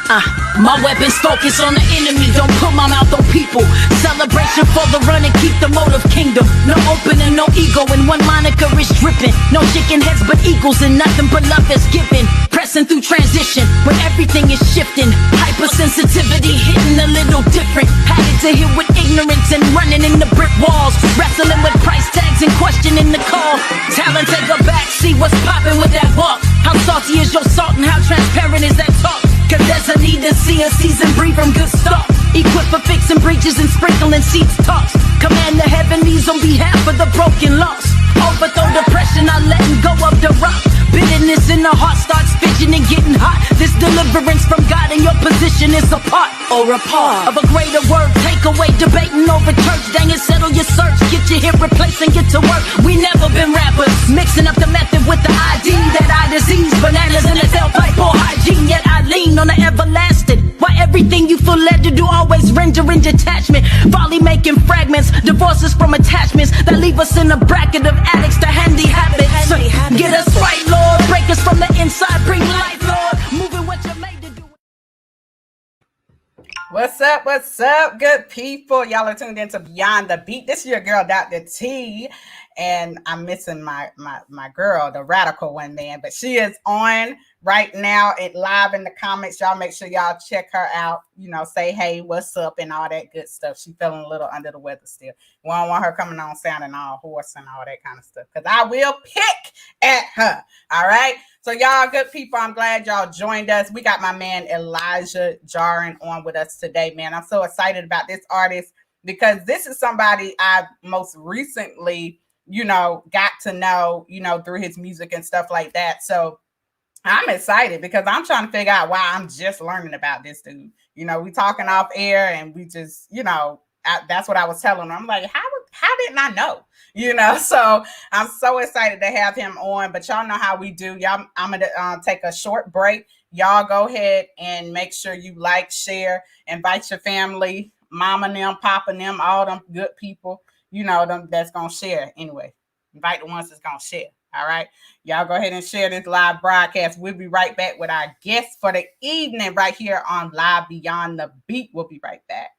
My weapons focus on the enemy, don't put my mouth on people. Celebration for the run and keep the motive kingdom. No opening, no ego, and one moniker is dripping. No chicken heads but eagles and nothing but love is given. Pressing through transition when everything is shifting. Hypersensitivity hitting a little different. Had it to hit with ignorance and running in the brick walls. Wrestling with price tags and questioning the call. Talent take a back, see what's popping with that walk. How salty is your salt and how transparent is that talk? Cause there's a need to see a season breathe from good stock. Equipped for fixing breaches and sprinkling seeds tops. Command the heavenlies on behalf of the broken lost. Overthrow depression, not letting go of the rock. Bitterness in the heart starts fidgeting and getting hot. This deliverance from God and your position is a part or a part of a greater word. Take away debating over church. Dang it, settle your search. Get your hip replaced and get to work. We never been rappers. Mixing up the method with the ID. That eye disease, bananas in a tailpipe or hygiene. Yet I lean on the everlasting. Why everything you feel led to do always rendering detachment. Folly making fragments. Divorces from attachments that leave us in a bracket of addicts to handy habits. Get us right, Lord. Break us from the inside. Bring life, Lord. Moving what you're made to do. What's up, good people? Y'all are tuned into Beyond the Beat. This is your girl, Dr. T, and I'm missing my girl, the radical one, man, but she is on right now and live in the comments. Y'all make sure y'all check her out, say hey, what's up, and all that good stuff. She feeling a little under the weather still. We don't want her coming on sounding all hoarse and all that kind of stuff, because I will pick at her. All right. So y'all good people, I'm glad y'all joined us. We got my man Elijah Jaron on with us today, man. I'm so excited about this artist because this is somebody I most recently, got to know, through his music and stuff like that. So I'm excited because I'm trying to figure out why I'm just learning about this dude. We talking off air and we just, that's what I was telling him. I'm like, how didn't I know? So I'm so excited to have him on, but y'all know how we do. Y'all, I'm going to take a short break. Y'all go ahead and make sure you like, share, invite your family, mama and them, papa and them, all them good people, them that's going to share anyway. Invite the ones that's going to share. All right. Y'all go ahead and share this live broadcast. We'll be right back with our guest for the evening right here on Live Beyond the Beat. We'll be right back.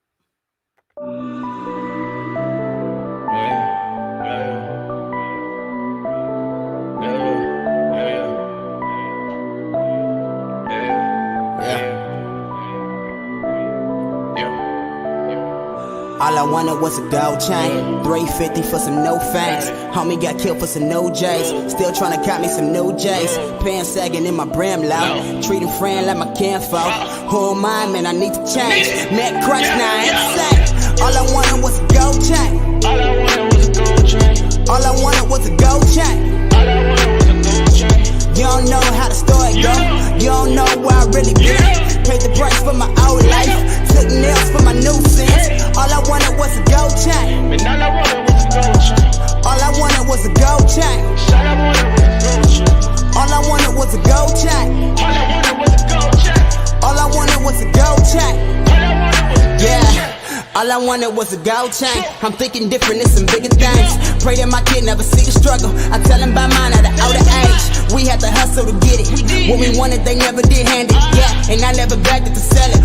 All I wanted was a gold chain, 350 for some no fangs. Homie got killed for some no J's, still tryna cop me some new J's. Pants sagging in my brim low, treating friend like my kinfolk. Who am I, man, I need to change. Met Christ, now I ain't safe. All I wanted was a gold chain. All I wanted was a gold chain. All I wanted was a gold chain. All I wanted was a gold chain. You don't know how the story go, you don't know where I really been. Paid the price for my old life, took nails for my new sins. All I wanted was a gold chain. Man, all I wanted was a gold chain. All I wanted was a gold chain. All I wanted was a gold chain. All I wanted was a gold chain. All I wanted was a gold chain. All I wanted was a gold chain. Yeah. All I wanted was a gold chain. I'm thinking different, it's some bigger things. Pray that my kid never see the struggle. I tell him by mine at an older age. We had to hustle to get it. What we wanted, they never did hand it. Yeah, and I never begged it to sell it.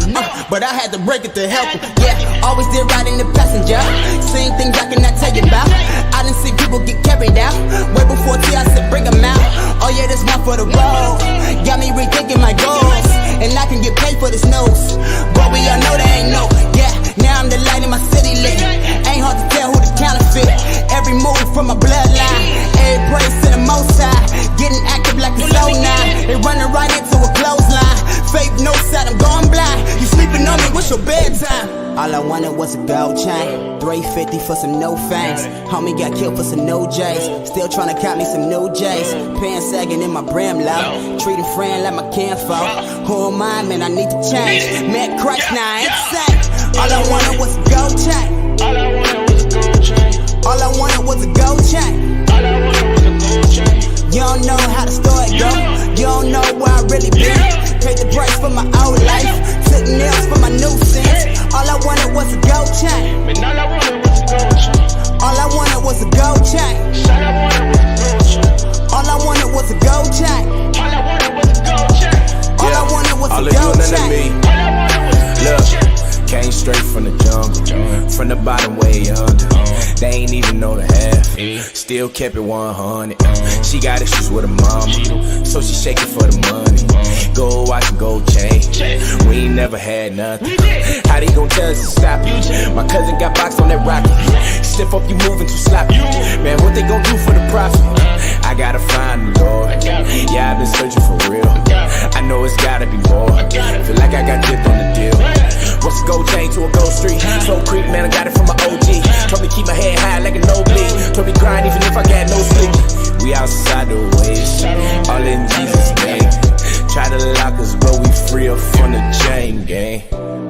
But I had to break it to help them. Yeah, always did right in the passenger. Seen things I cannot tell you about. I didn't see people get carried out. Way before T, I said bring them out. Oh yeah, this one for the road. Got me rethinking my goals. And I can get paid for this news. But we all know they ain't no. Yeah, now I'm the light in my city lit. Ain't hard to tell who the counterfeit. Every move from my bloodline. Every praise to the most high. Getting active like a soul nine. They running right into a clothesline. Faith no side, I'm going blind. You sleeping on me, what's your bedtime? All I wanted was a gold chain, 350 for some no fangs. Homie got killed for some no J's, still tryna cop me some new J's. Pants sagging in my brim low, treating friend like my kinfolk. Who am I, man, I need to change. Met Christ, now I ain't safe. All I wanted was a gold chain. All I wanted was a gold chain. All I wanted was a gold chain. All I wanted was a gold chain. You don't know how the story go, you don't know where I really been. Paid the price for my old life, took nails for my new sins. All I wanted was a gold chain. Man, all I wanted was a gold chain. All I wanted was a gold chain. All I wanted was a gold chain. All I wanted was a gold chain. All I wanted was a gold chain. All I wanted was a gold chain. still kept it 100. She got issues with her mama, so she shaking for the money. Gold watch and gold chain, we ain't never had nothing. How they gon' tell us to stop it? My cousin got boxed on that rocket. Stiff up, you moving too sloppy. Man, what they gon' do for the profit? I gotta find the Lord. Yeah, I've been searching for real. I know it's gotta be more. Feel like I got dipped on the deal. What's a gold chain to a gold street? Slow creep, man, I got it from my OG. Told me keep my head high like a nosebleed. Told me grind even if I got no sleep. We outside the waves, all in Jesus' name. Try to lock us, but we free up from the chain gang.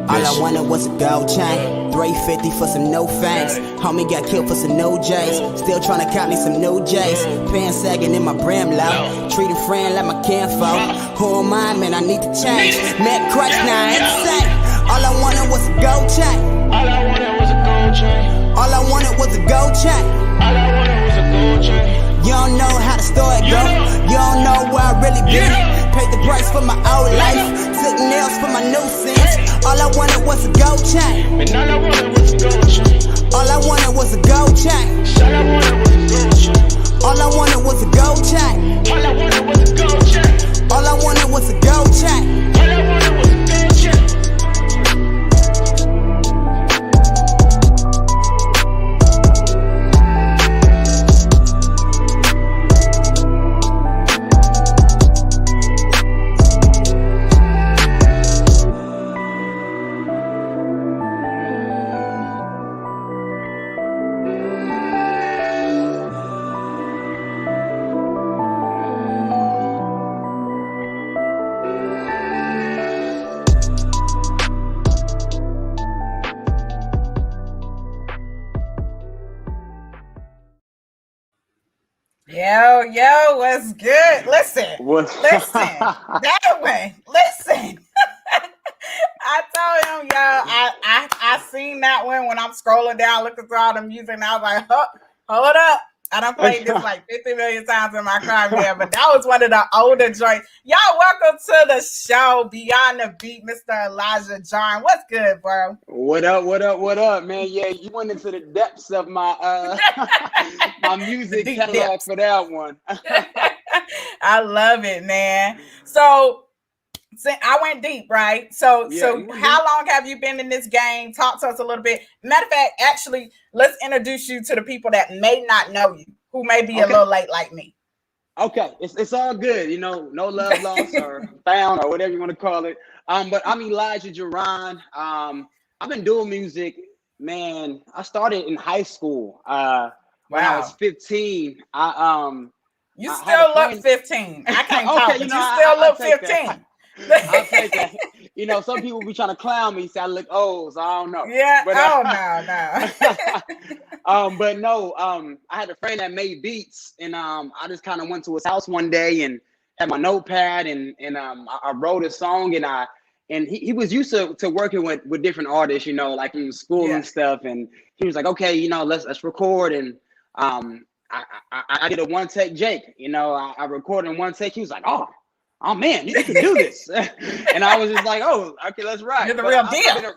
All I wanted was a gold chain, 350 for some no fangs. Homie got killed for some no J's. Still tryna count me some no J's. Pants sagging in my brim low. Treat a friend like my kinfolk. Who am I, man? I need to change. Met Christ, now I ain't the same. All I wanted was a gold chain. All I wanted was a gold chain. All I wanted was a gold chain. All I wanted was a gold chain. You don't know how the story go. You don't know where I really been. Paid the price for my old life. Took nails for my new sins. All I wanted was a gold chain. And all I wanted was a gold chain. All I wanted was a gold chain. All I wanted was a gold chain. All I wanted was a gold chain. All I wanted was a gold chain. All I wanted was a gold chain. All I wanted was a gold chain. Yo, what's good? Listen, that way. Listen. I told him, I seen that one when I'm scrolling down, looking through all the music, and I was like, hold up. I done played this like 50 million times in my car, man, but that was one of the older joints. Y'all, welcome to the show, Beyond the Beat, Mr. Elijah Jaron. What's good, bro? What up, man? Yeah, you went into the depths of my my music catalog for that one. I love it, man. So I went deep, right? So how long have you been in this game? Talk to us a little bit. Matter of fact, actually, let's introduce you to the people that may not know you, who may be a little late like me. Okay, it's all good, you know, no love lost or found or whatever you want to call it. But I'm Elijah Jaron. I've been doing music, man. I started in high school. When I was 15. You still look 15. I can't talk, but you still look 15. I'll take that. You know, some people be trying to clown me, say I look old, so I don't know. Yeah. But, no. But no, I had a friend that made beats, and I just kind of went to his house one day and had my notepad, and I wrote a song, and he was used to working with different artists, you know, like in school and stuff, and he was like, okay, you know, let's record, and I did a one take Jake, you know, I recorded in one take. He was like, oh man, you can do this. And I was just like, oh, okay, let's ride. You're the real deal.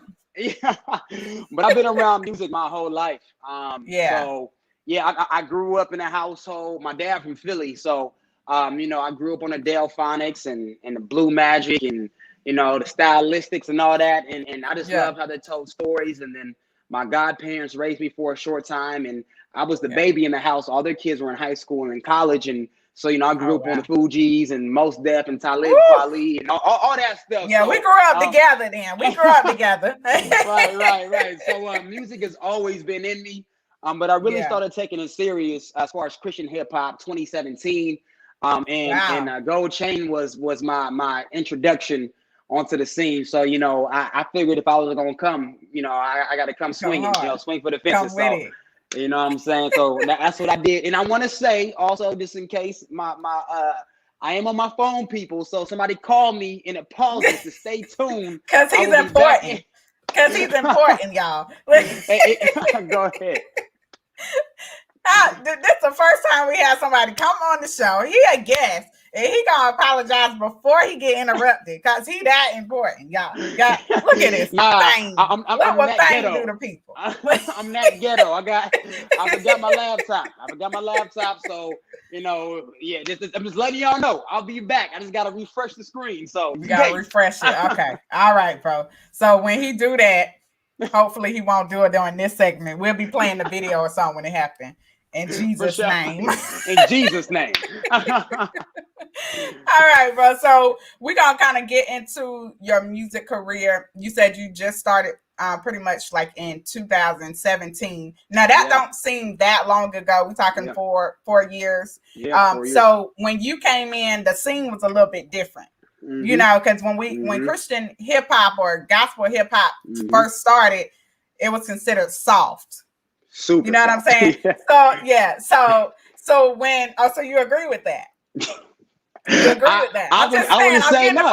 But I've been around music my whole life. So yeah, I grew up in a household. My dad from Philly, so you know, I grew up on the Delphonics and the Blue Magic and, you know, the Stylistics and all that. And I just love how they told stories. And then my godparents raised me for a short time, and I was the baby in the house. All their kids were in high school and in college, and so, you know, I grew up on the Fugees and Mos Def and Talib Kweli and all that stuff. Yeah, so, we grew up together then. We grew up together. Right. So music has always been in me. But I really started taking it serious as far as Christian hip hop 2017. And Gold Chain was my introduction onto the scene. So, you know, I figured if I was gonna come, you know, I got to come swinging, you know, swing for the fences. So, you know what I'm saying? So that's what I did. And I want to say also, just in case I am on my phone, people. So somebody call me and it pauses to stay tuned. Because he's important. Because he's important, y'all. Go ahead. This is the first time we had somebody come on the show. He a guest. and he gonna apologize before he get interrupted because he that important, y'all. Got look at this thing. I'm Look what that thing ghetto. do to people. I'm that ghetto. I forgot my laptop. So yeah, I'm just letting y'all know. I'll be back. I just gotta refresh the screen. So you gotta refresh it. Okay, all right, bro. So when he do that, hopefully he won't do it during this segment. We'll be playing the video or something when it happens. In Jesus' sure. name. In Jesus' name. All right, bro. So we're gonna kind of get into your music career. You said you just started pretty much like in 2017. Now that don't seem that long ago. We're talking 4 years. Yeah, 4 years. So when you came in, the scene was a little bit different. Mm-hmm. You know, because when Christian hip hop or gospel hip hop first started, it was considered soft. Super you know soft. what I'm saying? So when so you agree with that? You agree with that? I'm getting it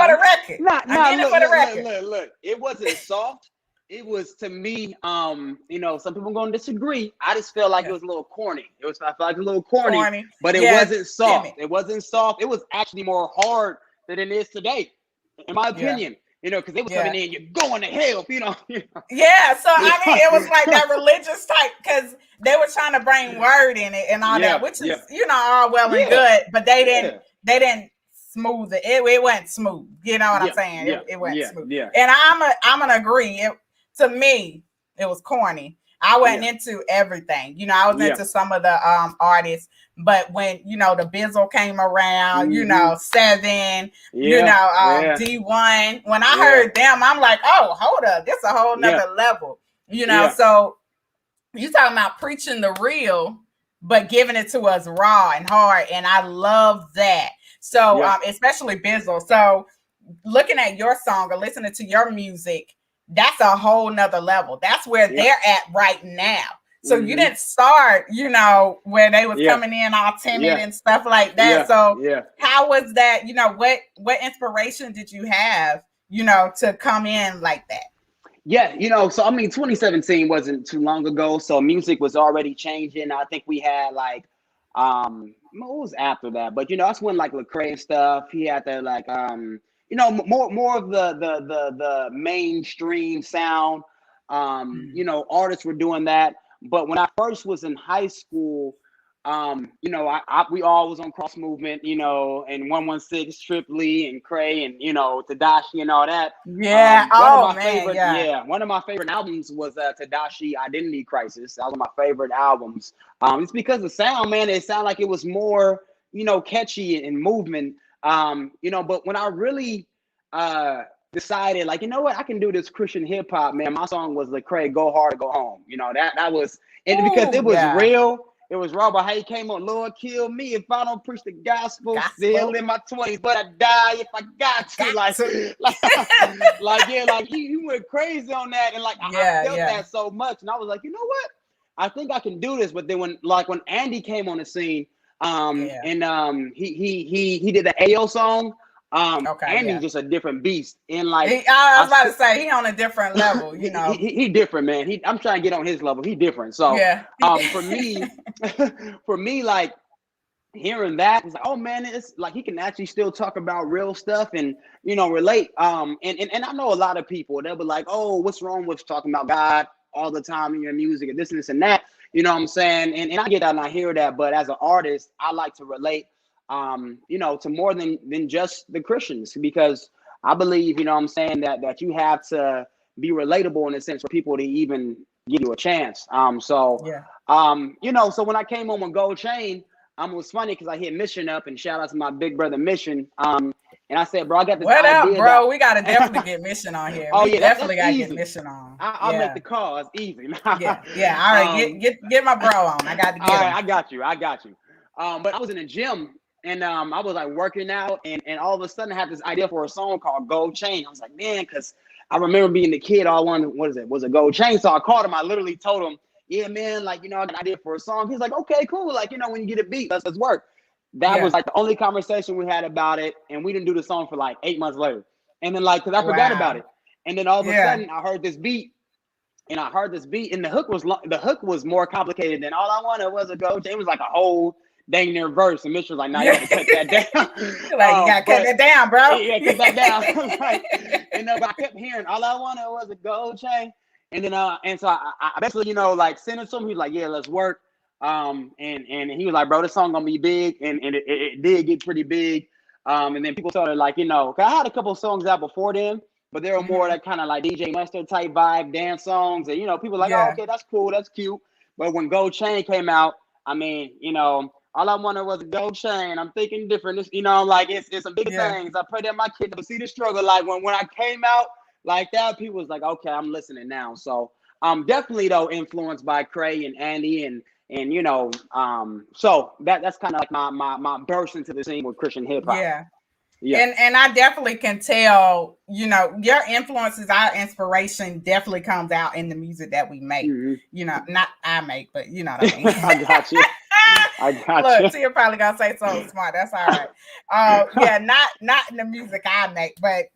for the record. Look. It wasn't soft. It was, to me, some people gonna disagree. I just feel like it was a little corny. I felt like a little corny. But it wasn't soft. It wasn't soft. It was actually more hard than it is today, in my opinion. Because they were coming in, you're going to hell, Yeah, so I mean, it was like that religious type, because they were trying to bring word in it and all that, which is all well and good, but they didn't smooth it. It went smooth. You know what I'm saying? It went smooth. Yeah. And I'm gonna agree. To me, it was corny. I wasn't into everything. I was into some of the artists, but when the Bizzle came around, 7, D1. When I heard them, I'm like, oh, hold up, this a whole nother level. So you talking about preaching the real, but giving it to us raw and hard, and I love that. So especially Bizzle. So looking at your song or listening to your music, that's a whole nother level. That's where they're at right now. So you didn't start, where they was coming in all timid and stuff like that. How was that? What inspiration did you have, to come in like that? Yeah, so I mean, 2017 wasn't too long ago. So music was already changing. I think we had like, what was after that? But that's when like Lecrae and stuff. He had the like, more of the mainstream sound. Artists were doing that. But when I first was in high school, we all was on Cross Movement, and 116 Strictly and Cray and Tadashi and all that. Yeah. One of my favorite albums was Tadashi Identity Crisis. That was my favorite albums. It's because the sound, man, it sounded like it was more, catchy and movement. But when I really decided, like, what, I can do this Christian hip hop, man. My song was Lecrae, Go Hard or Go Home. That was, and because it was real. It was raw, but how he came on, Lord, kill me if I don't preach the gospel. Still in my 20s, but I die if I got to. He went crazy on that, and I felt that so much, and I was like, you know what? I think I can do this. But then when Andy came on the scene, and he did the AO song. Andy's just a different beast. And I was about to say, he on a different level, He different, man. I'm trying to get on his level. He different. So for me, like hearing that, it's like, oh man, it's like he can actually still talk about real stuff and relate. And I know a lot of people, they'll be like, oh, what's wrong with talking about God all the time in your music and this and that. You know what I'm saying? And I get that and I hear that, but as an artist, I like to relate to more than just the Christians, because I believe, I'm saying, that you have to be relatable in a sense for people to even give you a chance. So when I came on with Gold Chain, it was funny because I hit Mission up, and shout out to my big brother Mission. And I said, bro, I got this idea. What up, bro? We gotta definitely get Mission on here. We definitely gotta get Mission on. I'll make the call. It's easy. All right, get my bro on. I got to get him. I got you. But I was in the gym. And I was like working out, and all of a sudden I had this idea for a song called Gold Chain. I was like, man, because I remember being the kid, all I wanted, was a gold chain. So I called him. I literally told him, yeah, man, I got an idea for a song. He's like, okay, cool. When you get a beat, let's work. That was like the only conversation we had about it. And we didn't do the song for like 8 months later. And then because I forgot about it. And then all of a sudden I heard this beat. And the hook was more complicated than all I wanted was a gold chain. It was like a whole dang near verse, and Mitch was like, "Nah, you gotta cut that down." You gotta cut that down, bro. Yeah, cut that down. Right. And but I kept hearing, all I wanted was a gold chain. And then and so I basically, like sent it to him. He was like, "Yeah, let's work." And he was like, "Bro, this song gonna be big," and it did get pretty big. And then people started like, 'cause I had a couple of songs out before then, but they were more that kind of like DJ Mustard type vibe, dance songs, and people like, "Oh, okay, that's cool, that's cute." But when Gold Chain came out, I mean, all I wanted was a gold chain. I'm thinking different. It's, like it's some big things. I pray that my kid never see the struggle. Like when I came out like that, people was like, "Okay, I'm listening now." So definitely though influenced by Cray and Andy and so that's kind of like my burst into the scene with Christian hip hop. Yeah. And I definitely can tell, your influences, our inspiration definitely comes out in the music that we make. Not I make, but you know what I mean. I got you. Look, Tia probably gonna say something smart. That's all right. Yeah, not in the music I make, but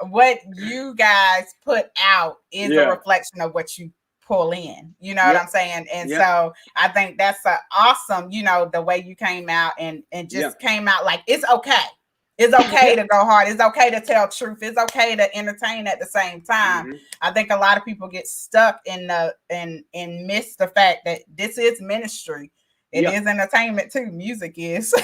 what you guys put out is a reflection of what you pull in. You know what I'm saying? And so I think that's awesome. The way you came out and just came out like it's okay. It's okay to go hard. It's okay to tell truth. It's okay to entertain at the same time. I think a lot of people get stuck in miss the fact that this is ministry. It is entertainment too. Music is, So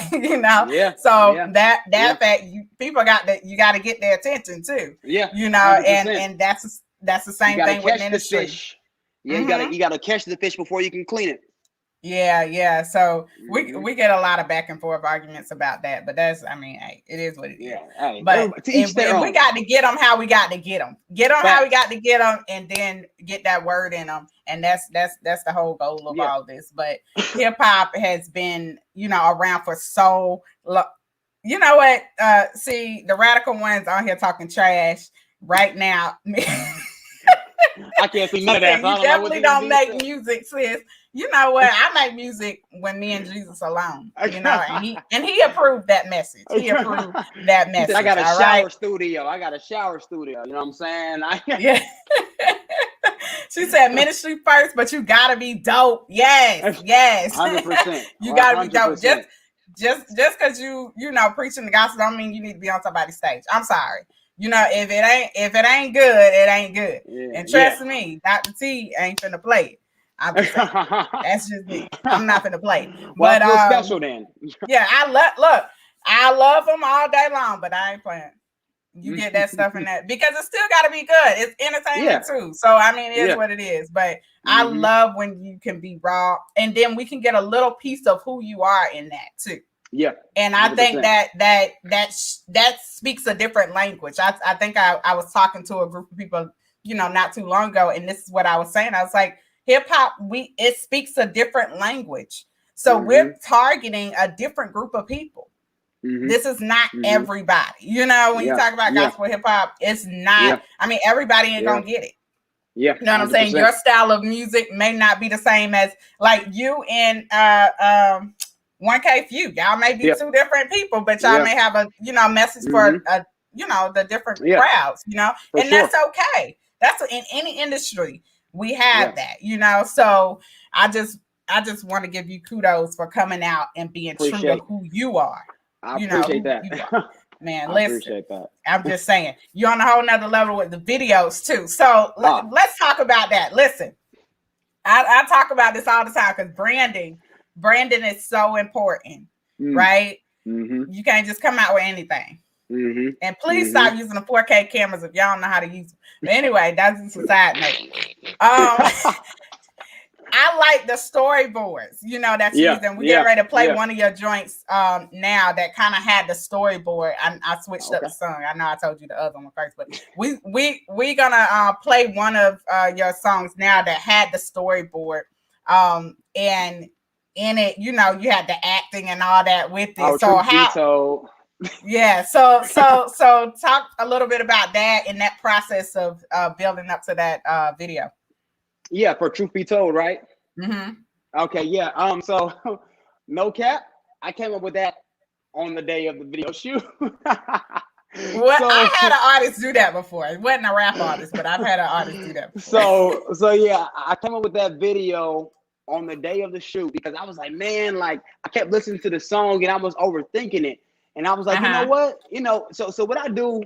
that fact, people you got to get their attention too. And that's the same thing with ministry. Fish. Yeah, you gotta catch the fish before you can clean it. Yeah. So we get a lot of back and forth arguments about that, but hey, it is what it is. Hey, but we got to get them how we got to get them. Get them how we got to get them, and then get that word in them. And that's the whole goal of all this. But hip hop has been, around for so long. You know what? See, the radical ones on here talking trash right now. I can't see none of that. You definitely don't make music, sis. You know what? I make music when me and Jesus alone. And he approved that message. He approved that message. I got a shower studio. You know what I'm saying? She said ministry first, but you gotta be dope. Yes. 100%. You gotta be dope. Just because you preaching the gospel don't mean you need to be on somebody's stage. I'm sorry. If it ain't good, it ain't good. And trust me, Dr. T ain't finna play it. That's just me. I'm not finna play it. Well, but special then. I love them all day long, but I ain't playing. You get that stuff in that because it still got to be good. It's entertainment too. So it is what it is. But I love when you can be raw, and then we can get a little piece of who you are in that too. Yeah. And I 100%. Think that speaks a different language. I think I was talking to a group of people, not too long ago, and this is what I was saying. I was like, hip hop, it speaks a different language. So we're targeting a different group of people. This is not everybody. When you talk about gospel hip hop, it's not. Everybody ain't gonna get it. Yeah. You know what I'm saying? Your style of music may not be the same as like you and 1K Few. Y'all may be two different people, but y'all may have a message for the different crowds. That's okay. That's in any industry we have that. So I just want to give you kudos for coming out and being true to who you are. I appreciate that. Man, listen, I'm just saying, you're on a whole nother level with the videos too. So let's talk about that. Listen, I talk about this all the time because branding is so important, right? You can't just come out with anything. And please stop using the 4K cameras if y'all don't know how to use them. But anyway, that's just a side note. I like the storyboards, that's using. We get ready to play one of your joints now that kind of had the storyboard. I switched up the song. I know I told you the other one first, but we gonna play one of your songs now that had the storyboard. And in it, you had the acting and all that with it. So talk a little bit about that and that process of building up to that video. Yeah, for Truth Be Told, right? Okay, yeah. So no cap, I came up with that on the day of the video shoot. I had an artist do that before. It wasn't a rap artist, but I've had an artist do that before. So yeah, I came up with that video on the day of the shoot because I was like, man, like I kept listening to the song and I was overthinking it. And I was like, you know what? So what I do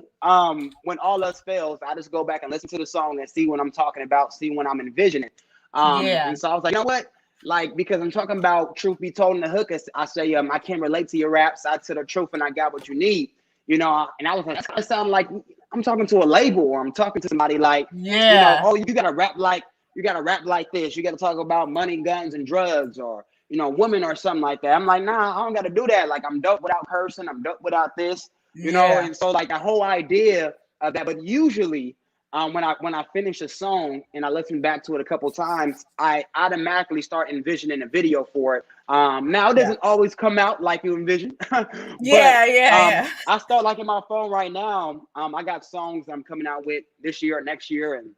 when all else fails, I just go back and listen to the song and see what I'm talking about, see what I'm envisioning. And so I was like, you know what? Like, because I'm talking about truth be told in the hook, I say, I can't relate to your raps. I to the truth and I got what you need, and I was like, that's gonna sound like I'm talking to a label or I'm talking to somebody like, oh, you gotta rap like this. You gotta talk about money, guns, and drugs, or women or something like that. I'm like, nah, I don't gotta do that. Like, I'm dope without cursing. I'm dope without this, And so like the whole idea of that, but usually. When I finish a song and I listen back to it a couple times, I automatically start envisioning a video for it. Now it doesn't always come out like you envision. but, I start like in my phone right now. I got songs I'm coming out with this year or next year, and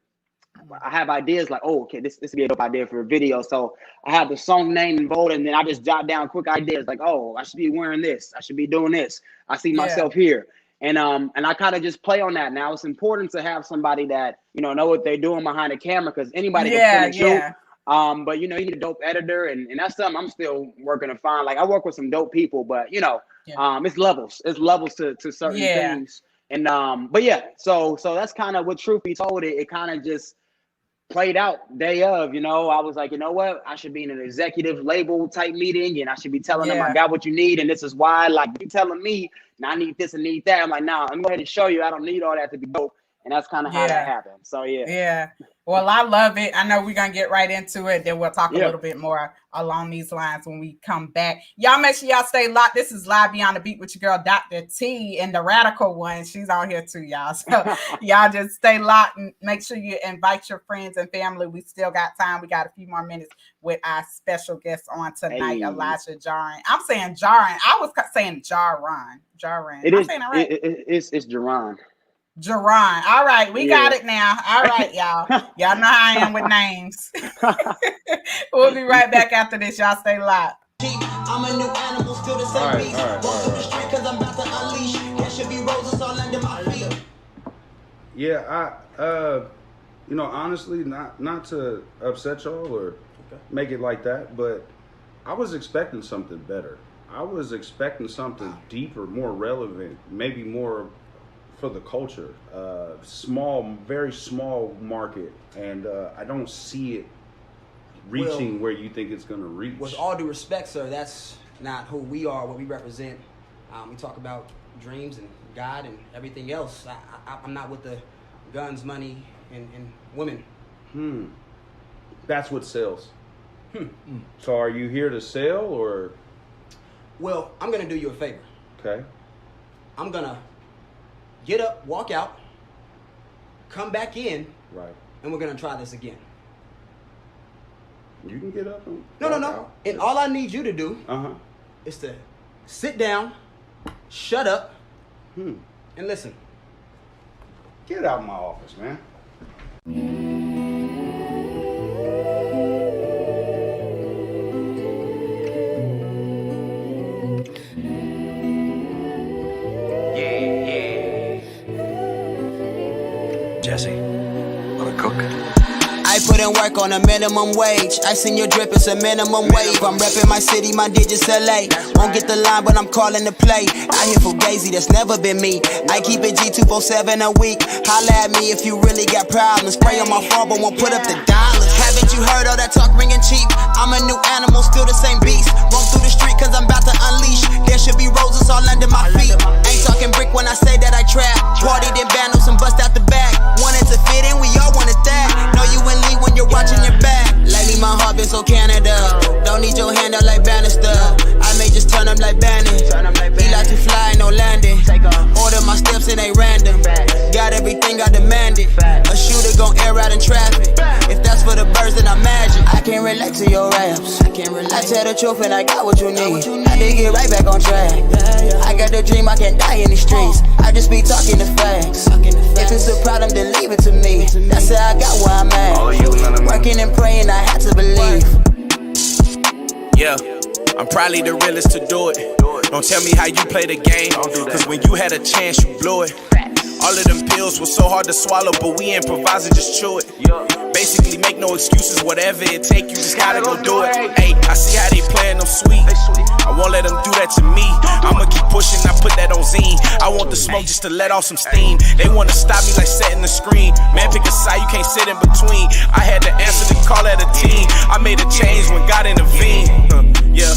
I have ideas like, oh, okay, this would be a dope idea for a video. So I have the song name and vote, and then I just jot down quick ideas like, oh, I should be wearing this. I should be doing this. I see myself here. And I kind of just play on that. Now it's important to have somebody that know what they're doing behind the camera because anybody can shoot. But you need a dope editor, and that's something I'm still working to find. Like I work with some dope people, but it's levels. It's levels to certain things. And but yeah, so that's kind of what truth be told. It kind of just played out day of. I was like, you know what? I should be in an executive label type meeting, and I should be telling them I got what you need, and this is why. Like you telling me. Now I need this and need that. I'm like, nah, I'm going to show you I don't need all that to be dope. And that's kind of how that happened. So, Yeah. Well, I love it. I know we're going to get right into it. Then we'll talk a little bit more along these lines when we come back. Y'all make sure y'all stay locked. This is Live Beyond the Beat with your girl, Dr. T, and the Radical One. She's on here too, y'all. So y'all just stay locked and make sure you invite your friends and family. We still got time. We got a few more minutes with our special guest on tonight, Elijah Jaron. I'm saying Jaron. I was saying Jaron. Jaron. It is. Right? It's Jaron. Jaron. All right, we got it now. All right, y'all. Y'all know how I am with names. We'll be right back after this. Y'all stay locked. I'm a new animal, still the same beast. Walk through the street cause I'm about to unleash. There should be roses all under my feet. Yeah, honestly, not to upset y'all or make it like that, but I was expecting something better. I was expecting something deeper, more relevant, maybe more for the culture. Very small market, and I don't see it reaching where you think it's going to reach. With all due respect, sir, that's not who we are, what we represent. We talk about dreams and God and everything else. I'm not with the guns, money, and women. That's what sells. So are you here to sell or? Well, I'm going to do you a favor. Okay. I'm going to get up, walk out, come back in, right, and we're going to try this again. You can get up and No. out. And all I need you to do is to sit down, shut up, and listen. Get out of my office, man. Jesse, wanna cook? I put in work on a minimum wage. I seen your drip, it's a minimum wave. I'm repping my city, my digits LA. Won't get the line, but I'm calling the play. I hear Fugazi, that's never been me. I keep it G247 a week. Holla at me if you really got problems. Spray on my phone, but won't put up the dollars. Haven't you heard all that talk ringing cheap? I'm a new animal, still the same beast. Roam through the street cause I'm about to unleash. There should be roses all under my feet. Ain't talking brick when I say that I trap. Partied in bandos and bust out the back. Wanted to fit in, we all wanted that. Know you and Lee when you're watching your back. Lately my heart been so Canada. Don't need your hand out like Bannister. I may just turn up like Bannon. He like to fly, no landing. Order my steps, it ain't random. Got everything I demanded. A shooter gon' air out in traffic. If that's for the birds, then I imagine. I can't relate to your raps. I tell the truth and I got what you need. I did get right back on track. I got the dream, I can't die in these streets. I just be talking the facts. If it's a problem, then leave it to me. That's how I got where I'm at. Working and praying, I had to believe. Yeah, I'm probably the realest to do it. Don't tell me how you play the game, cause when you had a chance, you blew it. All of them pills were so hard to swallow, but we improvising, just chew it. Basically, make no excuses, whatever it take, you just gotta go do it. Hey, I see how they playing them sweet. I won't let them do that to me. I'ma keep pushing, I put that on zine. I want the smoke just to let off some steam. They wanna stop me like setting the screen. Man, pick a side, you can't sit in between. I had to answer the call at a team. I made a change when God intervened. Yeah.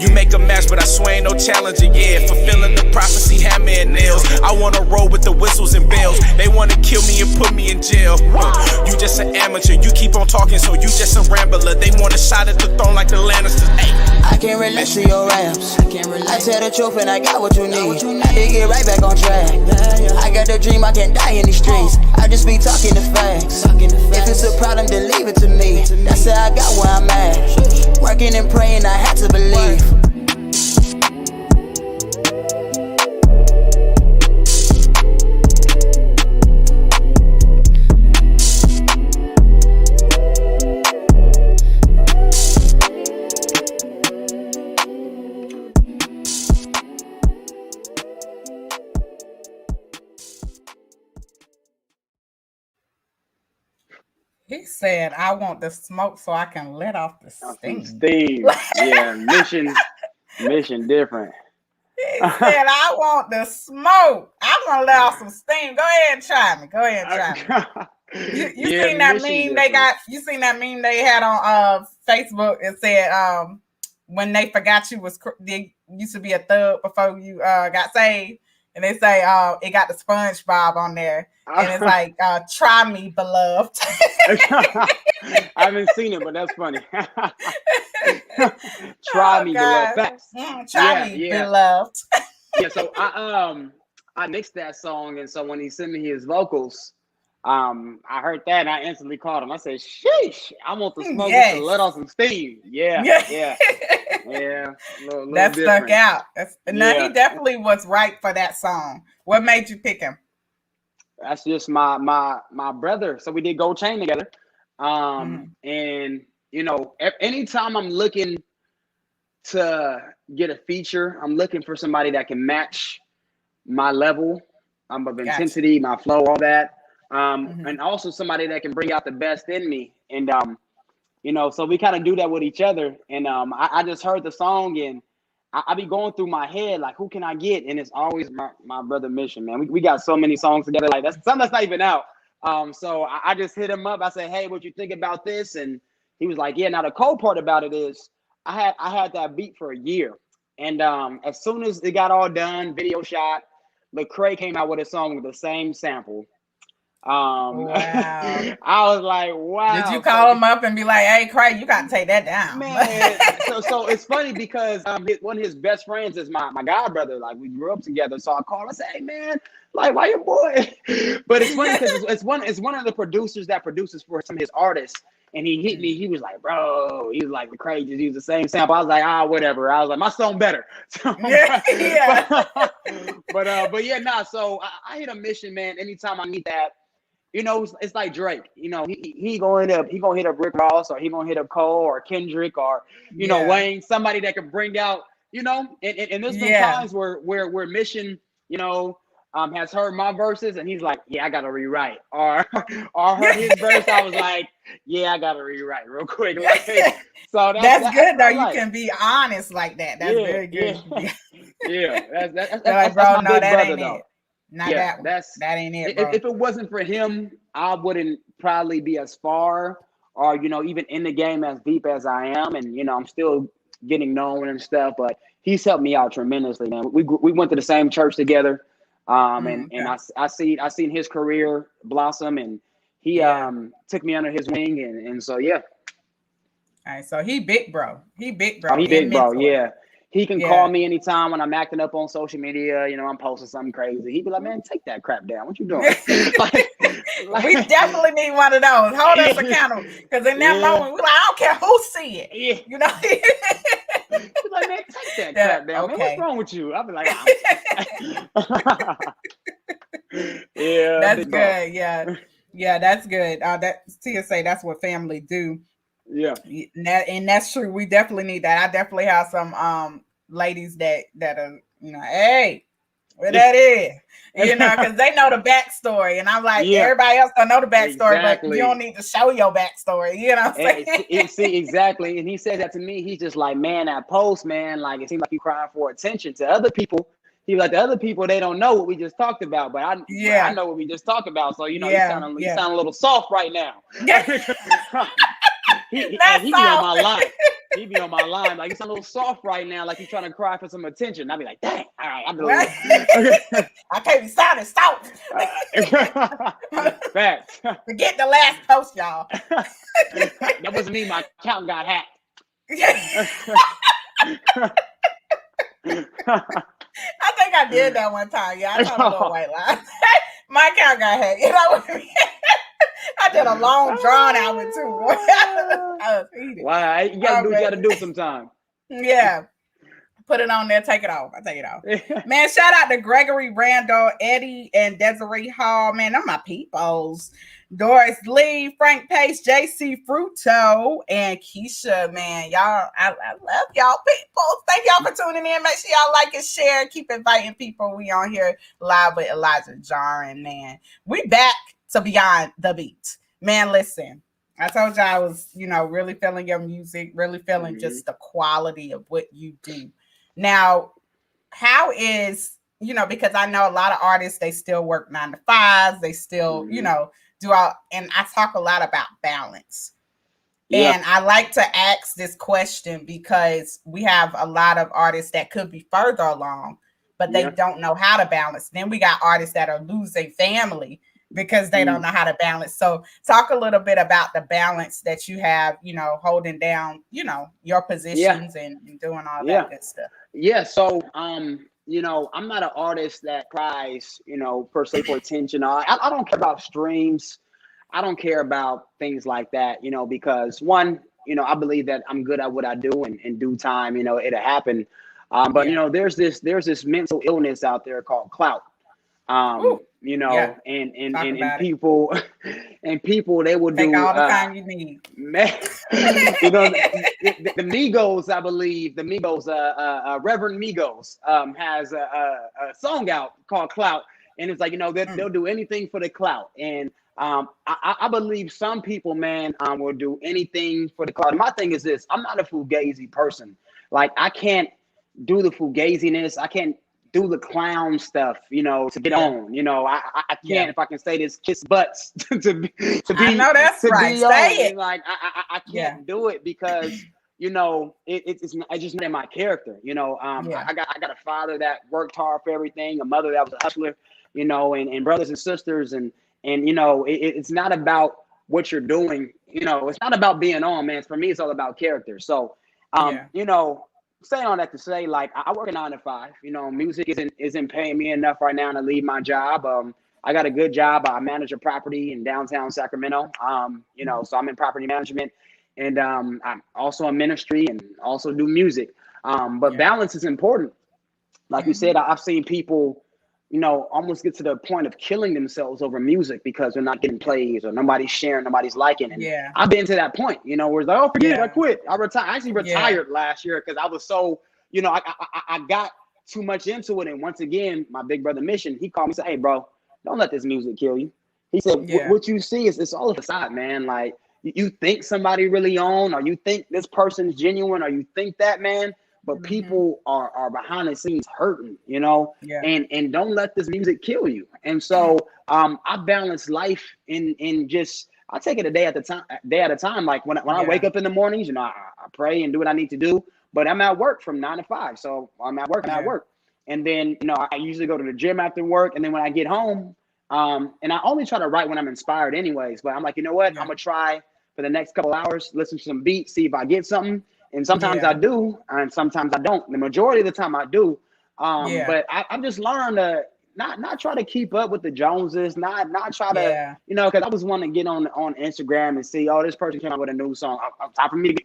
You make a match, but I swear ain't no challenger, yeah. Fulfilling the prophecy, hammer and nails. I wanna roll with the whistles and bells. They wanna kill me and put me in jail. You just an amateur, you keep on talking, so you just a rambler. They want a shot at the throne like the Lannisters. Ay. I can't relate to your raps. I tell the truth and I got what you need. I did get right back on track. I got the dream, I can't die in these streets. I just be talking the facts. If it's a problem, then leave it to me. That's how I got where I'm at. Working and praying, I had to believe. He said, I want the smoke so I can let off the steam. Steam. Yeah, mission different. He said, I want the smoke. I'm going to let off some steam. Go ahead and try me. Go ahead and try me. You Yeah, seen that mission meme different. you seen that meme they had on Facebook? It said, when they forgot you they used to be a thug before you got saved. And they say, it got the SpongeBob on there. And it's like, try me, beloved. I haven't seen it, but that's funny. Try me, beloved. Facts. Try me, beloved. Yeah, so I mixed that song, and so when he sent me his vocals, I heard that and I instantly called him. I said, sheesh, I want the smoke to let off some steam. Yeah. Little that different. stuck out. He definitely was right for that song. What made you pick him? That's just my brother. So we did Gold Chain together. And you know, anytime I'm looking to get a feature, I'm looking for somebody that can match my level of intensity, my flow, all that. And also somebody that can bring out the best in me. And you know, so we kind of do that with each other. And I just heard the song and I be going through my head like, who can I get? And it's always my brother Mission, man. We got so many songs together. Like that's something that's not even out. So I just hit him up. I said, hey, what you think about this? And he was like, yeah. Now the cold part about it is I had that beat for a year. And as soon as it got all done, video shot, Lecrae came out with a song with the same sample. Wow. I was like, wow. Did you call him up and be like, hey, Craig, you got to take that down? Man, so it's funny because one of his best friends is my god brother. Like we grew up together. So I called. I said, hey man, like why your boy? But it's funny because it's one of the producers that produces for some of his artists. And he hit me. He was like, bro. He was like, the Craig just used the same sample. I was like, whatever. I was like, my song better. So, yeah. But yeah, nah. So I hit a Mission, man. Anytime I need that. You know, it's like Drake. You know, he gonna hit up Rick Ross, or he gonna hit up Cole or Kendrick, or you know Wayne, somebody that can bring out. You know, and there's been times where Mission, you know, has heard my verses and he's like, yeah, I gotta rewrite, or heard his verse. I was like, yeah, I gotta rewrite real quick. Like, so that's good though. You can be honest like that. That's very good. Yeah, that's like, bro, my no, big that brother ain't though. it. Not that one. That ain't it, bro. If it wasn't for him, I wouldn't probably be as far or, you know, even in the game as deep as I am. And, you know, I'm still getting known and stuff, but he's helped me out tremendously, man. We went to the same church together. And I seen his career blossom, and he took me under his wing. And so, yeah. All right. So he big bro. He big bro. Oh, he big bro. Yeah. He can call me anytime when I'm acting up on social media. You know, I'm posting something crazy. He'd be like, man, take that crap down. What you doing? We definitely need one of those. Hold us accountable. Because in that moment, we're like, I don't care who see it. Yeah. You know? He's like, man, take that crap down. Man, what's wrong with you? I'll be like, yeah. That's good. Yeah. Yeah, that's good. That TSA, that's what family do. Yeah. And that's true. We definitely need that. I definitely have some ladies that are, you know, hey, Well, that is, because they know the backstory, and I'm like, Yeah, everybody else don't know the backstory, but you don't exactly. need to show your backstory. You know what I'm saying? See, exactly. And he said that to me. He's just like, man, that post, man, like it seems like you crying for attention. To other people, he like the other people, they don't know what we just talked about, but I Yeah, know what we just talked about. So yeah, you yeah. sound a little soft right now. That's He be on all. my line. He be on my line like you sound a little soft right now, like you're trying to cry for some attention. I'd be like, dang, all right, I'll do it. I can't be sounding soft. Facts. Forget the last post, y'all. That wasn't me. My account got hacked. I think I did that one time. Yeah, I told a little white lie. My account got hacked. You know what I mean? I did a long drawn out one too. I was heated. Wow, you gotta do what you gotta do sometime. Yeah. Put it on there, take it off. I take it off. Man, shout out to Gregory Randall, Eddie, and Desiree Hall. Man, them my peoples. Doris Lee, Frank Pace, JC Fruto, and Keisha. Man, y'all, I love y'all people. Thank y'all for tuning in. Make sure y'all like and share. Keep inviting people. We on here live with Elijah Jaron. Man, we back to Beyond the Beat. Man, listen. I told you I was, really feeling your music, really feeling just the quality of what you do. Now, how is, because I know a lot of artists, they still work 9 to 5s. They still, do all, and I talk a lot about balance. Yeah. And I like to ask this question because we have a lot of artists that could be further along, but they don't know how to balance. Then we got artists that are losing family because they don't know how to balance. So talk a little bit about the balance that you have, holding down, your positions and doing all that good stuff. Yeah. So, I'm not an artist that cries, per se for attention. I don't care about streams. I don't care about things like that, because one, I believe that I'm good at what I do, and in due time, it'll happen. But there's this mental illness out there called clout. And people they will take do all the time you need. Man, the Migos, I believe the Migos, Reverend Migos, has a song out called Clout, and it's like they'll do anything for the clout, and I believe some people, man, will do anything for the clout. And my thing is this: I'm not a fugazi person. Like I can't do the fugaziness. I can't do the clown stuff, to get on. I can't, if I can say this, kiss butts to be. I know that's right. Say it. Like I can't do it because it's just not in my character. I got a father that worked hard for everything, a mother that was a hustler, and brothers and sisters, and it's not about what you're doing. It's not about being on, man. For me, it's all about character. So, saying all that to say, like I work a 9 to 5. Music isn't paying me enough right now to leave my job. I got a good job. I manage a property in downtown Sacramento. So I'm in property management, and I'm also in ministry and also do music. But balance is important. Like you said, I've seen people, almost get to the point of killing themselves over music because they're not getting plays or nobody's sharing, nobody's liking. And I've been to that point, where it's like, oh, forget it, I quit. I retired. I actually retired last year because I was so, I got too much into it. And once again, my big brother Mission, he called me and said, hey, bro, don't let this music kill you. He said, what you see is it's all a facade, man. Like you think somebody really on, or you think this person's genuine, or you think that, man. But people are behind the scenes hurting, and don't let this music kill you. And so I balance life in just, I take it a day at a time. Like when I wake up in the mornings, I pray and do what I need to do, but I'm at work from 9 to 5. So I'm at work. And then, I usually go to the gym after work. And then when I get home, and I only try to write when I'm inspired anyways, but I'm like, you know what? I'm gonna try for the next couple hours, listen to some beats, see if I get something. And sometimes I do, and sometimes I don't. The majority of the time I do. But I've just learned to not try to keep up with the Joneses, not try to, because I was wanting to get on Instagram and see, oh, this person came out with a new song. Time for me,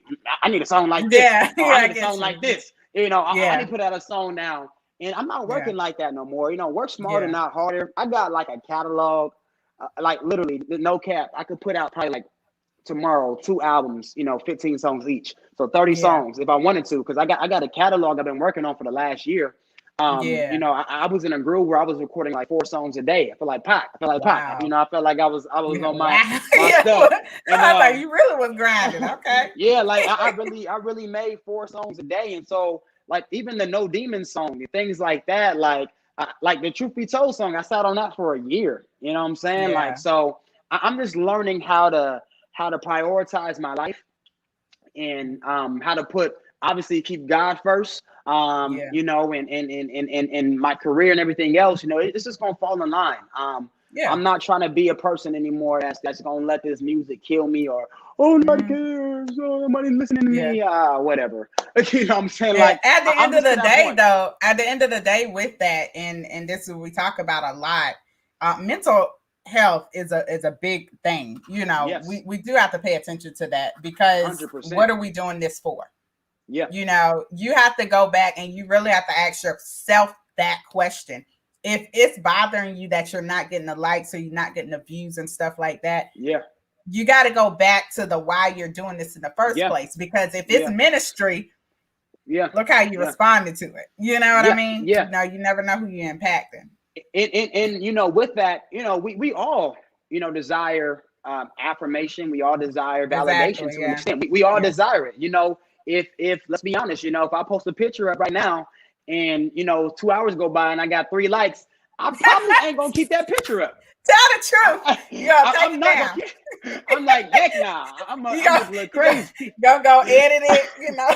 I need a song like this. I need a song like this. I need to put out a song now. And I'm not working like that no more. Work smarter, not harder. I got like a catalog, like literally, no cap. I could put out probably like tomorrow 2 albums, 15 songs each, so 30 songs if I wanted to, because I got a catalog I've been working on for the last year. Yeah. You know, I was in a groove where I was recording like 4 songs a day. I feel like Pac. Wow. You know, I felt like I was Yeah, on wow. my Yeah. stuff. And I thought you really was grinding. Okay. yeah, like I really made 4 songs a day. And so like even the No Demons song and things like that, like the Truth Be Told song, I sat on that for a year. You know what I'm saying? Yeah. Like, so I'm just learning how to prioritize my life and how to put, obviously keep God first, Yeah. you know, and my career and everything else, you know, it's just gonna fall in line. Yeah. I'm not trying to be a person anymore that's gonna let this music kill me, or oh, nobody cares, oh, nobody's listening to Yeah. me, whatever. You know what I'm saying? Yeah. Like At the I'm end of just to the that day, point. though, at the end of the day, with that, and this is what we talk about a lot. Mental health is a big thing. You know, Yes, we do have to pay attention to that, because what 100%. are we doing this for? Yeah, You know, you have to go back and you really have to ask yourself that question. If it's bothering you that you're not getting the likes or you're not getting the views and stuff like that, yeah, you got to go back to the why you're doing this in the first yeah, place. Because if it's yeah, ministry, yeah, look how you yeah, responded to it. You know what I yeah, mean? yeah. You know, you never know who you're impacting. And you know, with that, you know, we all, you know, desire affirmation. We all desire validation Exactly. to an Yeah. extent. We all Yeah. desire it. You know, if let's be honest, you know, if I post a picture up right now and you know 2 hours go by and I got 3 likes, I probably ain't gonna keep that picture up. Tell the truth. You gotta take I'm it not down. gonna keep. I'm like, heck nah. I'm just look crazy. You go edit it, you know.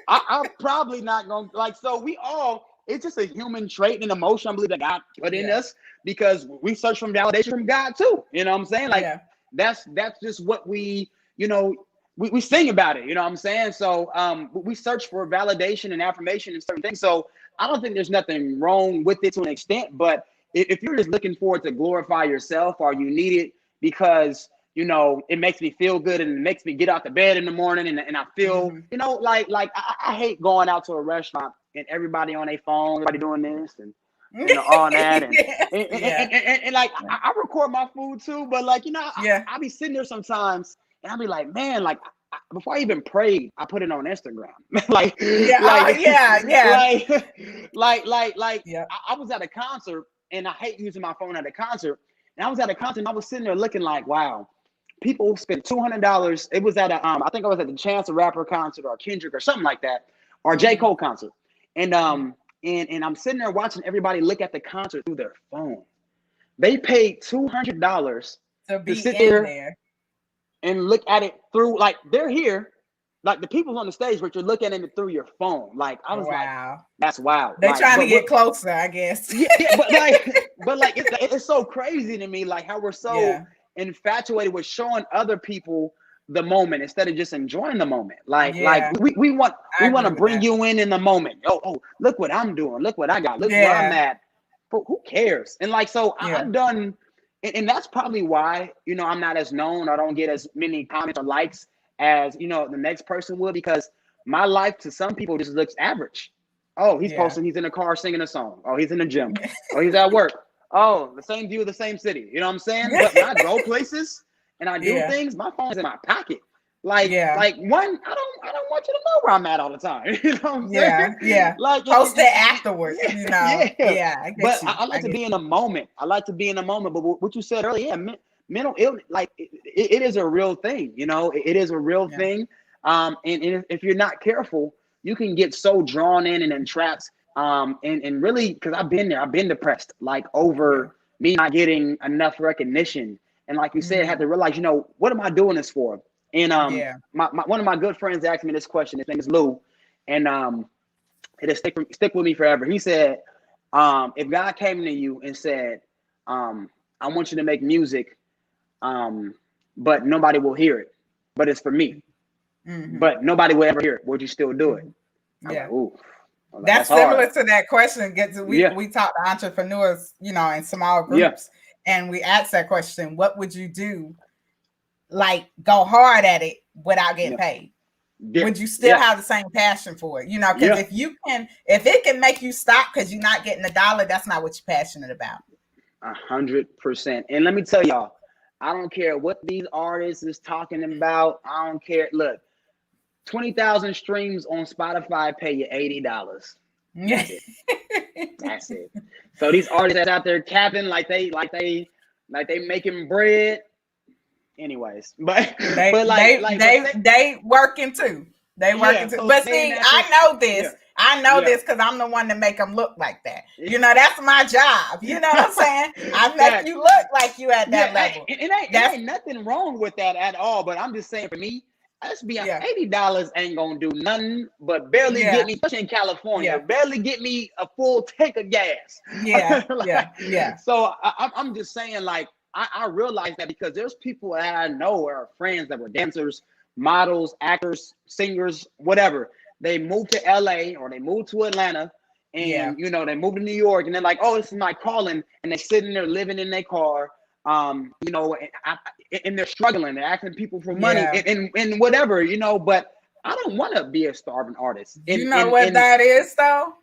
I'm probably not gonna, like, so we all, it's just a human trait and emotion I believe that God put in Yeah. us, because we search for validation from God too. You know what I'm saying? Like Yeah. that's just what we, you know, we sing about it, you know what I'm saying? So we search for validation and affirmation and certain things. So I don't think there's nothing wrong with it to an extent, but if you're just looking for it to glorify yourself, or you need it because you know, it makes me feel good and it makes me get out the bed in the morning, and I feel, you know, like I hate going out to a restaurant and everybody on their phone, everybody doing this and you know all that, and Yeah. and like I record my food too, but like, you know, Yeah. I be sitting there sometimes and I'll be like, man, like before I even prayed, I put it on Instagram. like Yeah. Oh, like yeah. Yeah. like Yeah. I was at a concert, and I hate using my phone at a concert, and I was at a concert and I was sitting there looking like, wow, people spent $200. It was at a I think I was at the Chance the Rapper concert or Kendrick or something like that, or J. Cole concert. And and I'm sitting there watching everybody look at the concert through their phone. They paid $200 To to be sit in there there. and look at it through, like they're here, like the people's on the stage, but you're looking at it through your phone. Like I was like, Wow. that's wild. They're Like, trying to get closer, I guess. yeah, but like it's so crazy to me, like how we're so Yeah. infatuated with showing other people the moment instead of just enjoying the moment. Like Yeah. we want I to agree with bring that. you in the moment. Oh, look what I'm doing. Look what I got. Look where I'm Yeah. at. But who cares? And like, so Yeah. I've done, and that's probably why, you know, I'm not as known. I don't get as many comments or likes as, you know, the next person would, because my life to some people just looks average. Oh, he's Yeah. posting, he's in the car singing a song. Oh, he's in the gym. Oh, he's at work. Oh, the same view, the same city. You know what I'm saying? But when I go places and I do Yeah. things, my phone's in my pocket. Like, Yeah. like one, I don't want you to know where I'm at all the time. You know what I'm Yeah. saying? Yeah. Like Post it afterwards, yeah, you know. yeah. Yeah. I get But you. I like to be in a moment. I like to be in a moment. But what you said earlier, yeah, mental illness, like it is a real thing. You know, it is a real Yeah. thing. And if you're not careful, you can get so drawn in and entrapped. And really, because I've been there, I've been depressed, like over me not getting enough recognition. And like you said, I had to realize, you know, what am I doing this for? And Yeah. my one of my good friends asked me this question. His name is Lou, and it'll stick with me forever. He said, if God came to you and said, I want you to make music, but nobody will hear it, but it's for me, but nobody will ever hear it, would you still do it? I'm Yeah. like, ooh, I'm like, That's hard. similar to that question. We Yeah. we talk to entrepreneurs, you know, in small Yeah. groups, and we ask that question: what would you do? Like, go hard at it without getting Yeah. paid. Yeah. Would you still Yeah. have the same passion for it? You know, because Yeah. if it can make you stop because you're not getting $1, that's not what you're passionate about. 100%. And let me tell y'all, I don't care what these artists is talking about. I don't care. Look, 20,000 streams on Spotify pay you $80. That's it. That's it. So these artists that's out there capping like they making bread. Anyways, but they working too. They working too. so But saying see, that I to- know this. yeah. I know Yeah. this because I'm the one to make them look like that. You know, that's my job. You know what I'm saying? I make Facts. you look like you at that Yeah, level. it ain't nothing wrong with that at all. But I'm just saying, for me, let's be honest, $80 ain't gonna do nothing but barely get me, especially in California, barely get me a full tank of gas. Yeah. So I'm just saying, like, I realize that because there's people that I know are friends that were dancers, models, actors, singers, whatever. They moved to LA or they moved to Atlanta, and you know, they moved to New York, and they're like, oh, this is my calling, and they're sitting there living in their car, you know, and they're struggling, they're asking people for money and whatever, you know. But I don't want to be a starving artist. You know what that is, though?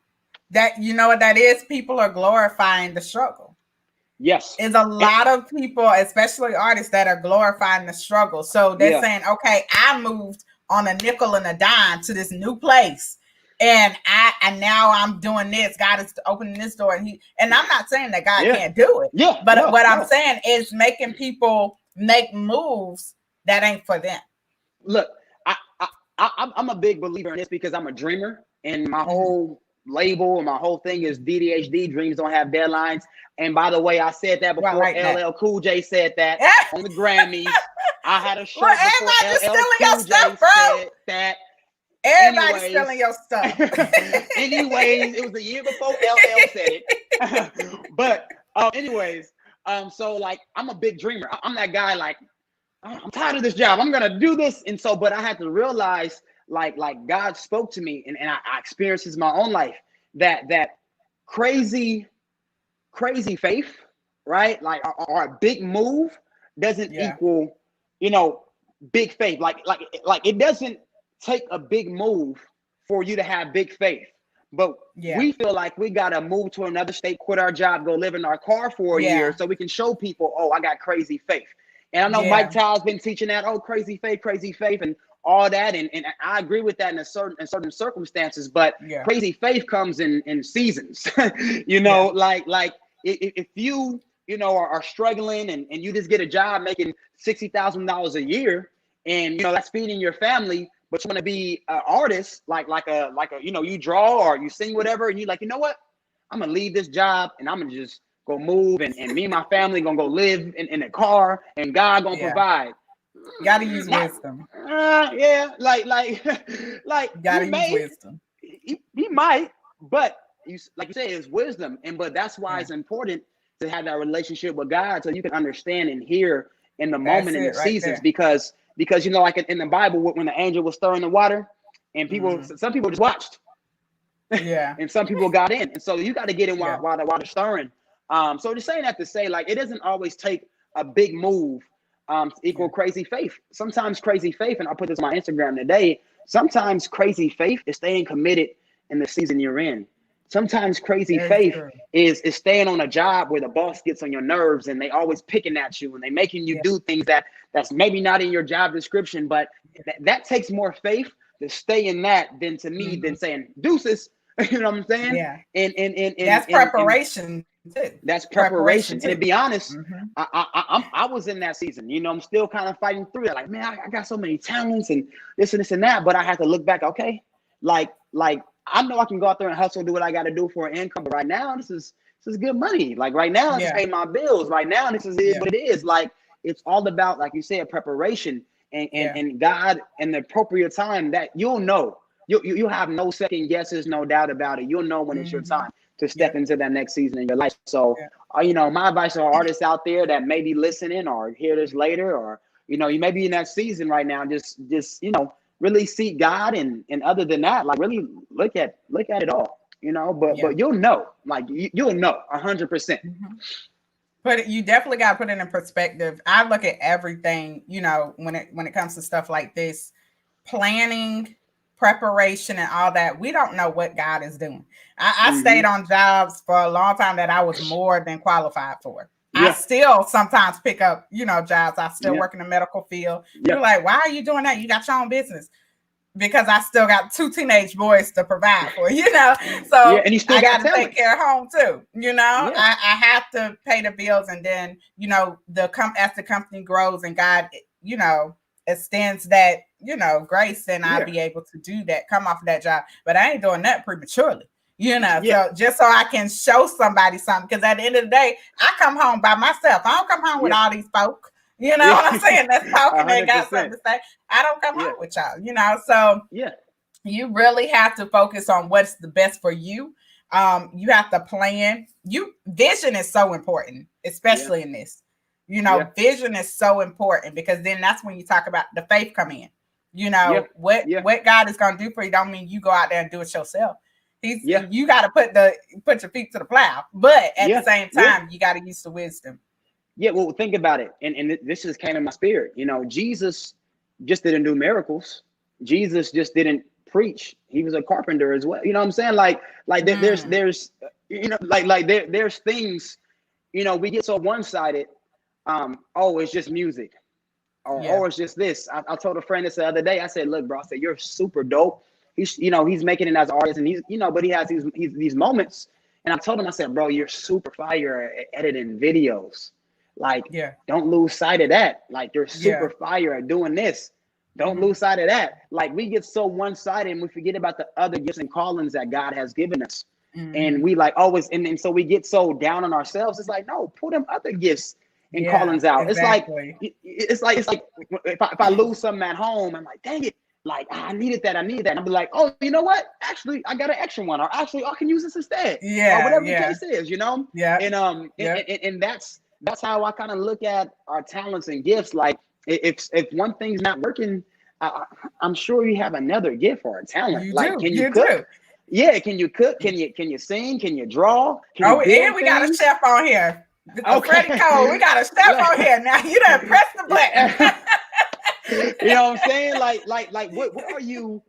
That, you know what that is? People are glorifying the struggle. Yes. Is a lot of people, especially artists, that are glorifying the struggle. So they're saying, okay, I moved on a nickel and a dime to this new place, and now I'm doing this. God is opening this door, and I'm not saying that God can't do it. But I'm saying is making people make moves that ain't for them. Look, I'm a big believer in this because I'm a dreamer, and my whole label and my whole thing is DDHD, dreams don't have deadlines. And by the way, I said that before LL Cool J said that on the Grammys. I had a shirt before LL Cool J said that. Everybody's stealing your stuff. Anyways, it was the year before LL said it. But anyways, so like, I'm a big dreamer. I'm that guy, like, I'm tired of this job, I'm gonna do this. And so, but I had to realize, like God spoke to me, and I experienced this in my own life, that crazy faith, right? Like, or a big move doesn't equal, you know, big faith. Like it doesn't take a big move for you to have big faith. But we feel like we gotta move to another state, quit our job, go live in our car for a year, so we can show people, oh, I got crazy faith. And I know Mike Tyler's been teaching that, oh, crazy faith, and all that, and I agree with that in certain circumstances. But crazy faith comes in seasons. You know, like if you know are struggling and you just get a job making $60,000 a year, and you know that's feeding your family, but you want to be an artist, like a you know, you draw or you sing, whatever, and you're like, you know what, I'm gonna leave this job and I'm gonna just go move, and me and my family gonna go live in a car, and God gonna provide. Gotta use wisdom. Like gotta use wisdom. He might, but like you say, it's wisdom, but that's why it's important to have that relationship with God, so you can understand and hear in the moment, in the seasons, because you know, like in the Bible, when the angel was stirring the water, and people, some people just watched, and some people got in, and so you got to get in while the water's stirring. So just saying that to say, like, it doesn't always take a big move to equal crazy faith. Sometimes crazy faith, and I'll put this on my Instagram today, sometimes crazy faith is staying committed in the season you're in. Sometimes crazy faith is staying on a job where the boss gets on your nerves, and they always picking at you, and they making you do things that's maybe not in your job description, but that takes more faith to stay in that than to me than saying deuces. You know what I'm saying? Yeah. And that's preparation. That's preparation. And to be honest, I was in that season. You know, I'm still kind of fighting through it. Like, man, I got so many talents and this and that, but I have to look back. Okay, like I know I can go out there and hustle, do what I got to do for an income. But right now, this is good money. Like right now, this pay my bills. Right now, this is what it is. Like, it's all about, like you said, preparation and God and the appropriate time that you'll know. You'll have no second guesses, no doubt about it. You'll know when it's your time to step into that next season in your life. So, you know, my advice to artists out there that may be listening or hear this later, or, you know, you may be in that season right now, just you know, really seek God. And other than that, like, really look at it all, you know, but you'll know, like, you'll know 100%. But you definitely got to put it in perspective. I look at everything, you know, when it comes to stuff like this, planning, preparation, and all that. We don't know what God is doing. I stayed on jobs for a long time that I was more than qualified for. I still sometimes pick up, you know, jobs. I still work in the medical field. You're like, why are you doing that? You got your own business. because I still got 2 teenage boys to provide for, you know. So and you still I got got to take care of home too, you know. Yeah. I have to pay the bills, and then, you know, as the company grows and God, you know, extends that, you know, grace, then I'll be able to do that, come off of that job. But I ain't doing that prematurely, you know. So just so I can show somebody something, because at the end of the day, I come home by myself. I don't come home with all these folk. You know what I'm saying? That's talking and got something to say. I don't come home with y'all, you know. So you really have to focus on what's the best for you. You have to plan. Vision is so important, especially in this. You know, vision is so important, because then that's when you talk about the faith come in. You know, what God is going to do for you don't mean you go out there and do it yourself. You got to put your feet to the plow, but at the same time, you got to use the wisdom. Yeah, well, think about it, and this just came in my spirit. You know, Jesus just didn't do miracles. Jesus just didn't preach. He was a carpenter as well. You know what I'm saying? There's you know, there's things. You know, we get so one-sided. Oh, it's just music, or it's just this. I told a friend this the other day. I said, look, bro, I said, you're super dope. He's making it as an artist, and he's, you know, but he has these moments. And I told him, I said, bro, you're super fire at editing videos. Like, don't lose sight of that. Like, you're super fire at doing this. Don't lose sight of that. Like, we get so one-sided and we forget about the other gifts and callings that God has given us. And we like always, and so we get so down on ourselves. It's like, no, pull them other gifts and callings out. Exactly. It's like if I lose something at home, I'm like, dang it. Like, I needed that. And I'll be like, oh, you know what? Actually, I got an extra one. Or actually, I can use this instead. Or whatever the case is, you know? And that's how I kind of look at our talents and gifts. Like, if one thing's not working, I'm sure you have another gift or a talent. Can you cook? Yeah, can you cook? Can you sing? Can you draw? And we got a chef on here. Freddie Cole, we got a chef on here. Now you done press the button. You know what I'm saying? Like what are you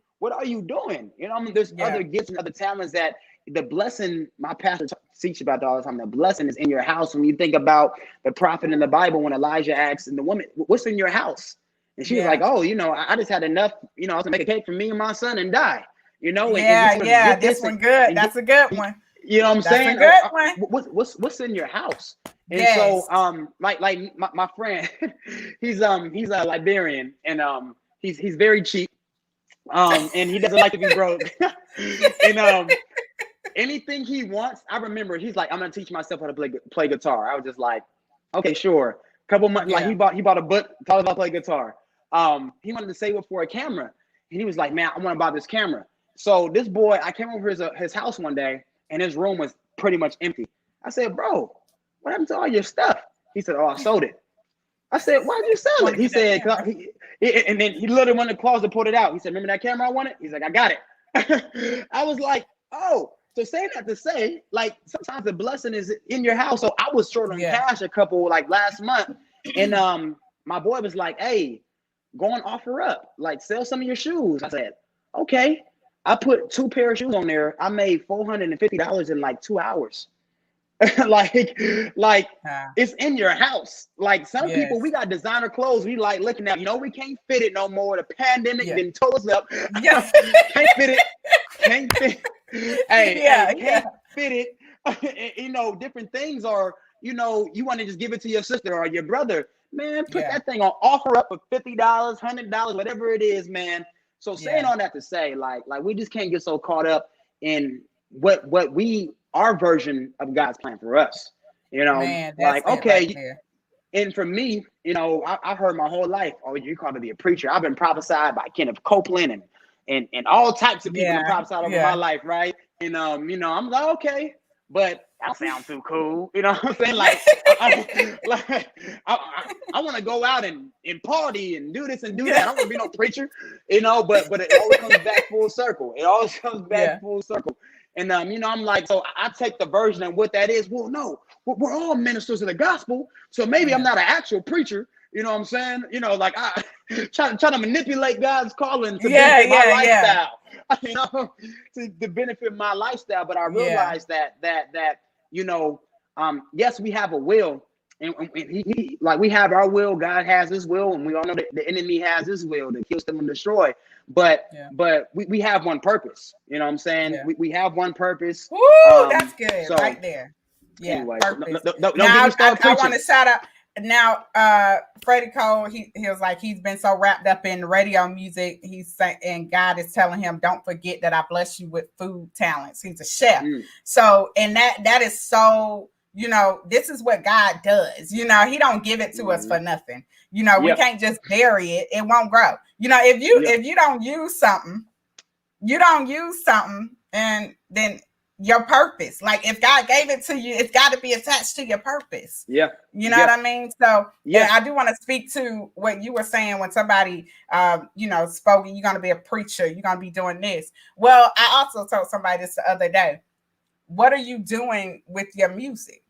doing? You know, I mean, there's other gifts and other talents that the blessing, my pastor teaches about all the time, the blessing is in your house. When you think about the prophet in the Bible, when Elijah asks the woman, what's in your house? And she was like, oh, you know, I just had enough, you know, I was gonna make a cake for me and my son and die, you know? This one good. That's a good one. You know what I'm saying? That's a good one. What's in your house? And so, like my friend, he's a Liberian, and he's very cheap, and he doesn't like to be broke, and anything he wants, I remember he's like, I'm gonna teach myself how to play guitar. I was just like, okay, sure. Couple months, like he bought a book, taught about play guitar. He wanted to save up for a camera, and he was like, man, I want to buy this camera. So this boy, I came over his house one day, and his room was pretty much empty. I said, bro, what happened to all your stuff? He said, oh, I sold it. I said, why'd you sell it? He said, and then he literally went in the closet, pulled it out. He said, remember that camera I wanted? He's like, I got it. I was like, oh, so saying that to say, like, sometimes the blessing is in your house. So I was short on cash a couple, like, last month. And my boy was like, hey, go and offer up. Like, sell some of your shoes. I said, okay. I put 2 pair of shoes on there. I made $450 in like 2 hours. like it's in your house. Like some people, we got designer clothes. We like looking at, you know, we can't fit it no more. The pandemic didn't tow us up. Can't fit it. Can't fit. Can't fit it. You know, different things are, you know, you want to just give it to your sister or your brother. Man, put that thing on offer up for $50, $100, whatever it is, man. So saying all that to say, like we just can't get so caught up in what our version of God's plan for us, you know, like, okay. Right, and for me, you know, I heard my whole life, oh, you called to be a preacher. I've been prophesied by Kenneth Copeland and all types of people have prophesied over my life. Right. And, you know, I'm like, okay, but I sound too cool. You know what I'm saying? Like, I want to go out and party and do this and do that. I don't want to be no preacher, you know, but it always comes back full circle. It always comes back full circle. And, you know, I'm like, so I take the version of what that is. Well, no, we're all ministers of the gospel. So maybe I'm not an actual preacher. You know what I'm saying? You know, like I try to manipulate God's calling to benefit my lifestyle. You know, to benefit my lifestyle. But I realized that, you know, yes, we have a will, and he like we have our will, God has his will, and we all know that the enemy has his will to kill, steal, and destroy. But we have one purpose. You know what I'm saying? Yeah. We have one purpose. Woo, that's good So right there. Yeah, anyway, purpose. don't Now, get me started I preaching. want to shout out now. Freddie Cole, he was like, he's been so wrapped up in radio music. He's saying, and God is telling him, don't forget that I bless you with food talents. He's a chef. So, and that is so, you know, this is what God does. You know, he don't give it to us for nothing. You know, we can't just bury it. It won't grow. You know, if you don't use something, and then your purpose, like if God gave it to you, it's got to be attached to your purpose. You know what I mean? So yeah, I do want to speak to what you were saying when somebody you know, spoke, you're going to be a preacher, you're going to be doing this. Well, I also told somebody this the other day. What are you doing with your music?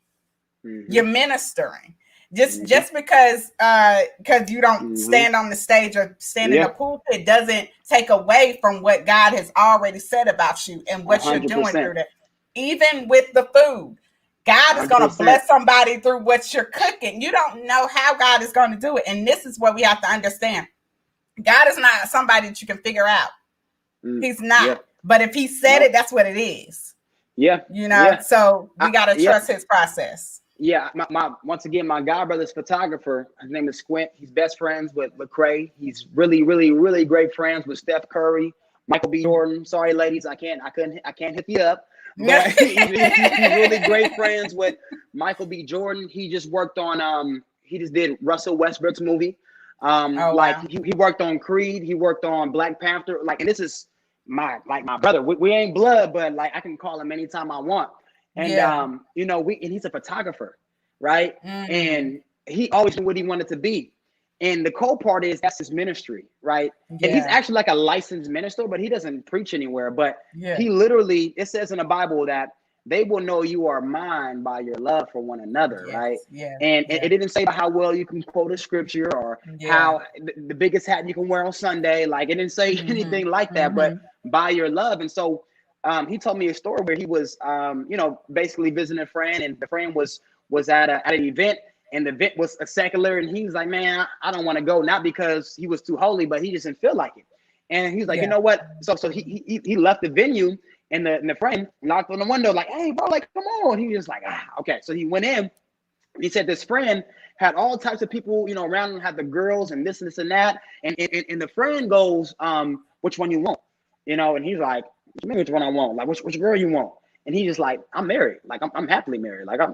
You're ministering. Just because you don't stand on the stage or stand in the pulpit doesn't take away from what God has already said about you and what 100%. You're doing through that. Even with the food, God is going to bless somebody through what you're cooking. You don't know how God is going to do it. And this is what we have to understand. God is not somebody that you can figure out. He's not. But if he said it, that's what it is. You know, so we got to trust his process. My once again, my god brother's photographer, his name is Squint. He's best friends with Cray. He's really, really, really great friends with Steph Curry, Michael B. Jordan. Sorry, ladies, I can't hit you up. But he's really great friends with Michael B. Jordan. He just worked on he just did Russell Westbrook's movie. He worked on Creed. He worked on Black Panther. Like, and this is my brother. We ain't blood, but like I can call him anytime I want. And you know, and he's a photographer, right? And he always knew what he wanted to be. And the cool part is that's his ministry, right? And he's actually like a licensed minister, but he doesn't preach anywhere. But he literally, it says in the Bible that they will know you are mine by your love for one another, right? And it didn't say how well you can quote a scripture or how the biggest hat you can wear on Sunday. Like, it didn't say anything like that, but by your love. And so he told me a story where he was, you know, basically visiting a friend, and the friend was at an event, and the event was a secular, and he was like, man, I don't want to go, not because he was too holy, but he just didn't feel like it. And he's like, you know what? So he left the venue, and the friend knocked on the window like, hey, bro, like, come on. He was just like, okay. So he went in. He said this friend had all types of people, you know, around him, had the girls and this and that. And the friend goes, which one you want? You know, and he's like, which one I want? Like, which girl you want? And he's just like, I'm married. Like, I'm happily married. Like, I'm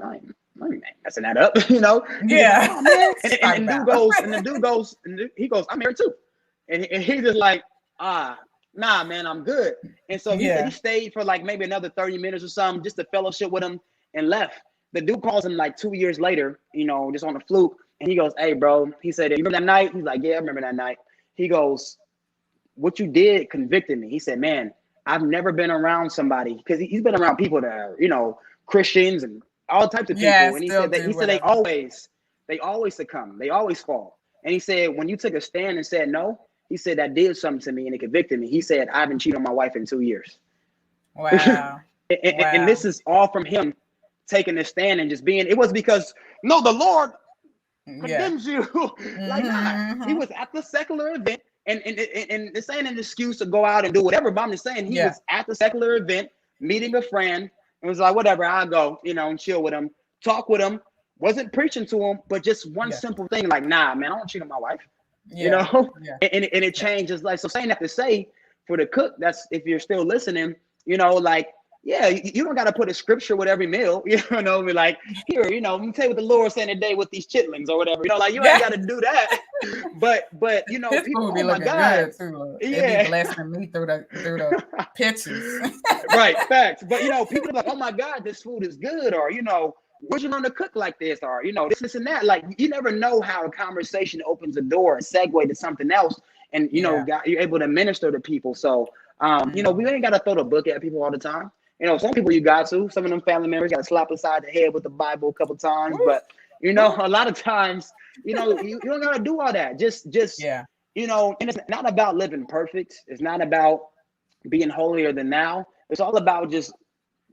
messing that up, you know? Yeah. Like, oh, man. And the dude goes, he goes, I'm married too. And he's just like, nah, man, I'm good. And so he said he stayed for like maybe another 30 minutes or something just to fellowship with him and left. The dude calls him like 2 years later, you know, just on the fluke. And he goes, hey, bro. He said, you remember that night? He's like, yeah, I remember that night. He goes, what you did convicted me. He said, man, I've never been around somebody, because he's been around people that are, you know, Christians and all types of people. And he said they always succumb. They always fall. And he said, when you took a stand and said no, he said that did something to me and it convicted me. He said, I haven't cheated on my wife in 2 years. Wow. And this is all from him taking a stand and just being, it was because, no, the Lord condemns you. Like, nah, he was at the secular event. And this ain't an excuse to go out and do whatever, but I'm just saying he was at the secular event, meeting a friend, and was like, whatever, I'll go, you know, and chill with him, talk with him, wasn't preaching to him, but just one simple thing, like, nah, man, I don't cheat on my wife, you know? And it changes. Like, so saying that to say, for the cook, that's, if you're still listening, you know, like, yeah, you don't got to put a scripture with every meal, you know, be like, here, you know, let me tell you what the Lord said today with these chitlins or whatever, you know, like, you ain't got to do that. But you know, His people, food be looking good too. They be blessing me through the pictures. Right, facts. But you know, people are like, oh my God, this food is good, or you know, where'd you learn to cook like this, or you know, this and that. Like, you never know how a conversation opens a door, a segue to something else, and you know, you're able to minister to people. So, you know, we ain't got to throw the book at people all the time. You know, some people you got to. Some of them family members got to slap aside the head with the Bible a couple times. But you know, a lot of times, you know, you don't got to do all that. Just you know, and it's not about living perfect. It's not about being holier than thou. It's all about just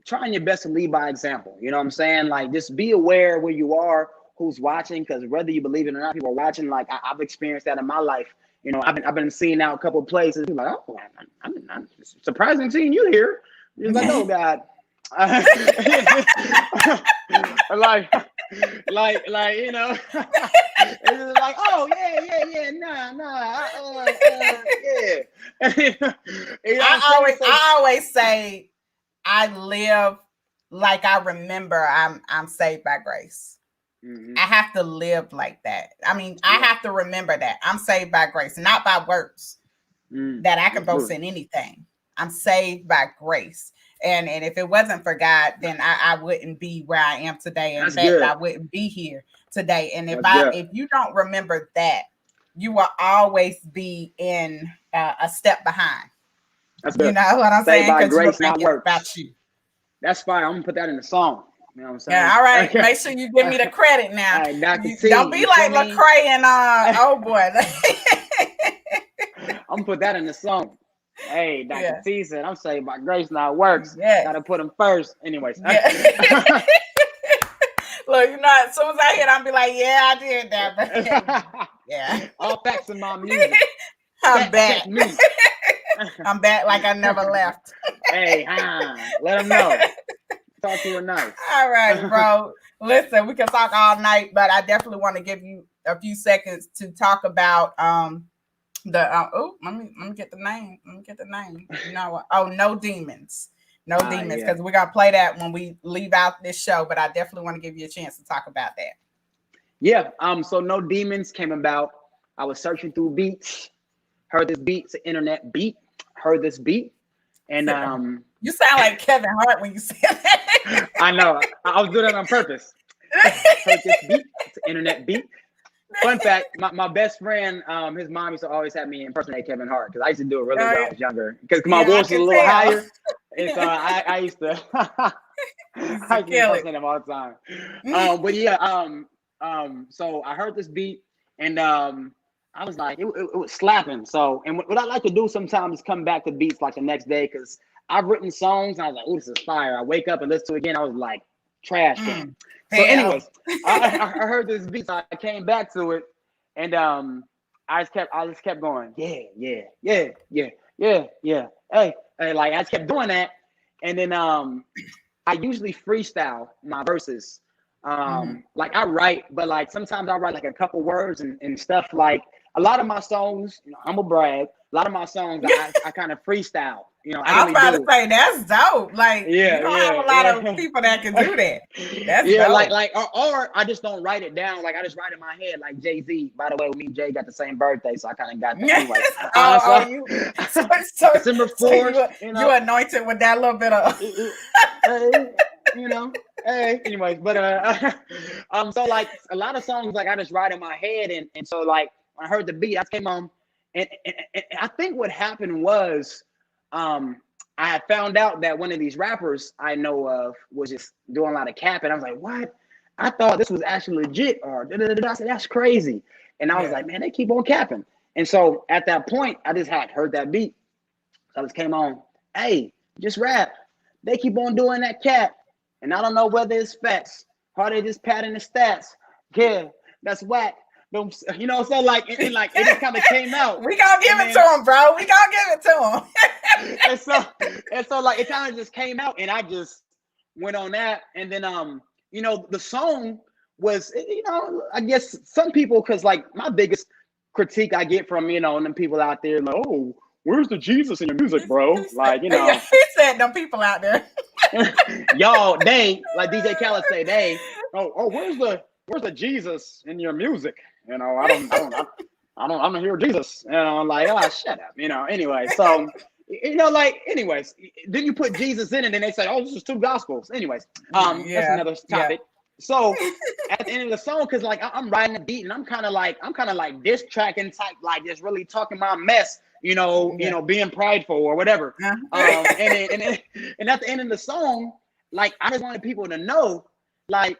trying your best to lead by example. You know what I'm saying? Like, just be aware where you are, who's watching, because whether you believe it or not, people are watching. Like I've experienced that in my life. You know, I've been seeing out a couple of places. People like, oh, I'm surprising seeing you here. You're like, oh God. like you know, it's just like, oh yeah, yeah. I always say I live like I remember I'm saved by grace. Mm-hmm. I have to live like that. I mean, I have to remember that I'm saved by grace, not by works that I can boast in anything. I'm saved by grace. And if it wasn't for God, then I wouldn't be where I am today. In fact, I wouldn't be here today. And if you don't remember that, you will always be in a step behind. You know what I'm saying? By grace, not works. About you. That's fine. I'm gonna put that in the song. You know what I'm saying? Yeah, all right. Make sure you give me the credit now. Right, don't be like Lecrae and oh boy. I'm gonna put that in the song. Hey, Dr. T said, I'm saved by grace, not works. Gotta put them first. Anyways. Look, you know, as soon as I hit, I'll be like, yeah, I did that. But yeah. All facts in my music. I'm back. I'm back like I never left. Hey, let them know. Talk to her nice. All right, bro. Listen, we can talk all night, but I definitely want to give you a few seconds to talk about let me get the name. You know what? Oh, No Demons. Demons, because we're gonna play that when we leave out this show, but I definitely want to give you a chance to talk about that. Yeah. So No Demons came about. I was searching through beats, heard this beat, it's an internet beat, heard this beat, and you sound like Kevin Hart when you say that. I know. I was doing it on purpose. Heard this beat, it's an internet beat. Fun fact, my best friend, his mom used to always have me impersonate Kevin Hart, because I used to do it really when I was younger, because my voice was a little higher, and so I used to impersonate him all the time. But yeah, so I heard this beat, and I was like, it was slapping. So, and what I like to do sometimes is come back to beats like the next day, because I've written songs and I was like, oh, this is fire. I wake up and listen to it again, I was like, trash can. So anyways, I heard this beat, so I came back to it, and I just kept going, yeah. Hey, like I just kept doing that, and then I usually freestyle my verses. Like I write, but like sometimes I write like a couple words and stuff. Like a lot of my songs, you know, I'm a brag. A lot of my songs I kind of freestyle. You know, I was about to say that's dope. Like, you don't have a lot of people that can do that. That's dope. Or I just don't write it down. Like I just write it in my head. Like Jay-Z. By the way, me and Jay got the same birthday, so I kind of got that anyway. So December 4th. You anointed with that little bit of. You know. Hey, anyways, but so like a lot of songs like I just write in my head, and so like when I heard the beat, I came on, and I think what happened was. I had found out that one of these rappers I know of was just doing a lot of capping. I was like, what? I thought this was actually legit, or I said, that's crazy. And I was like, man, they keep on capping. And so at that point, I just had heard that beat. So I just came on, hey, just rap. They keep on doing that cap. And I don't know whether it's facts, or they just padding the stats. Yeah, that's whack. You know, so like, it just kind of came out. We gonna give it to him, bro. We gonna give it to him. and so like it kind of just came out, and I just went on that. And then you know, the song was, you know, I guess some people, because like my biggest critique I get from, you know, and them people out there like, oh, where's the Jesus in your music, bro? Like, you know, he said them people out there. Y'all, they like DJ Khaled say they. Oh, where's the Jesus in your music? You know, I don't hear Jesus. You know, I'm like, oh, shut up. You know, anyway. So, you know, like, anyways, then you put Jesus in it, and they say, oh, this is two gospels. Anyways, that's another topic. So at the end of the song, because like I'm riding the beat, and I'm kind of like diss tracking type, like just really talking my mess. You know, being prideful or whatever. And at the end of the song, like I just wanted people to know, like.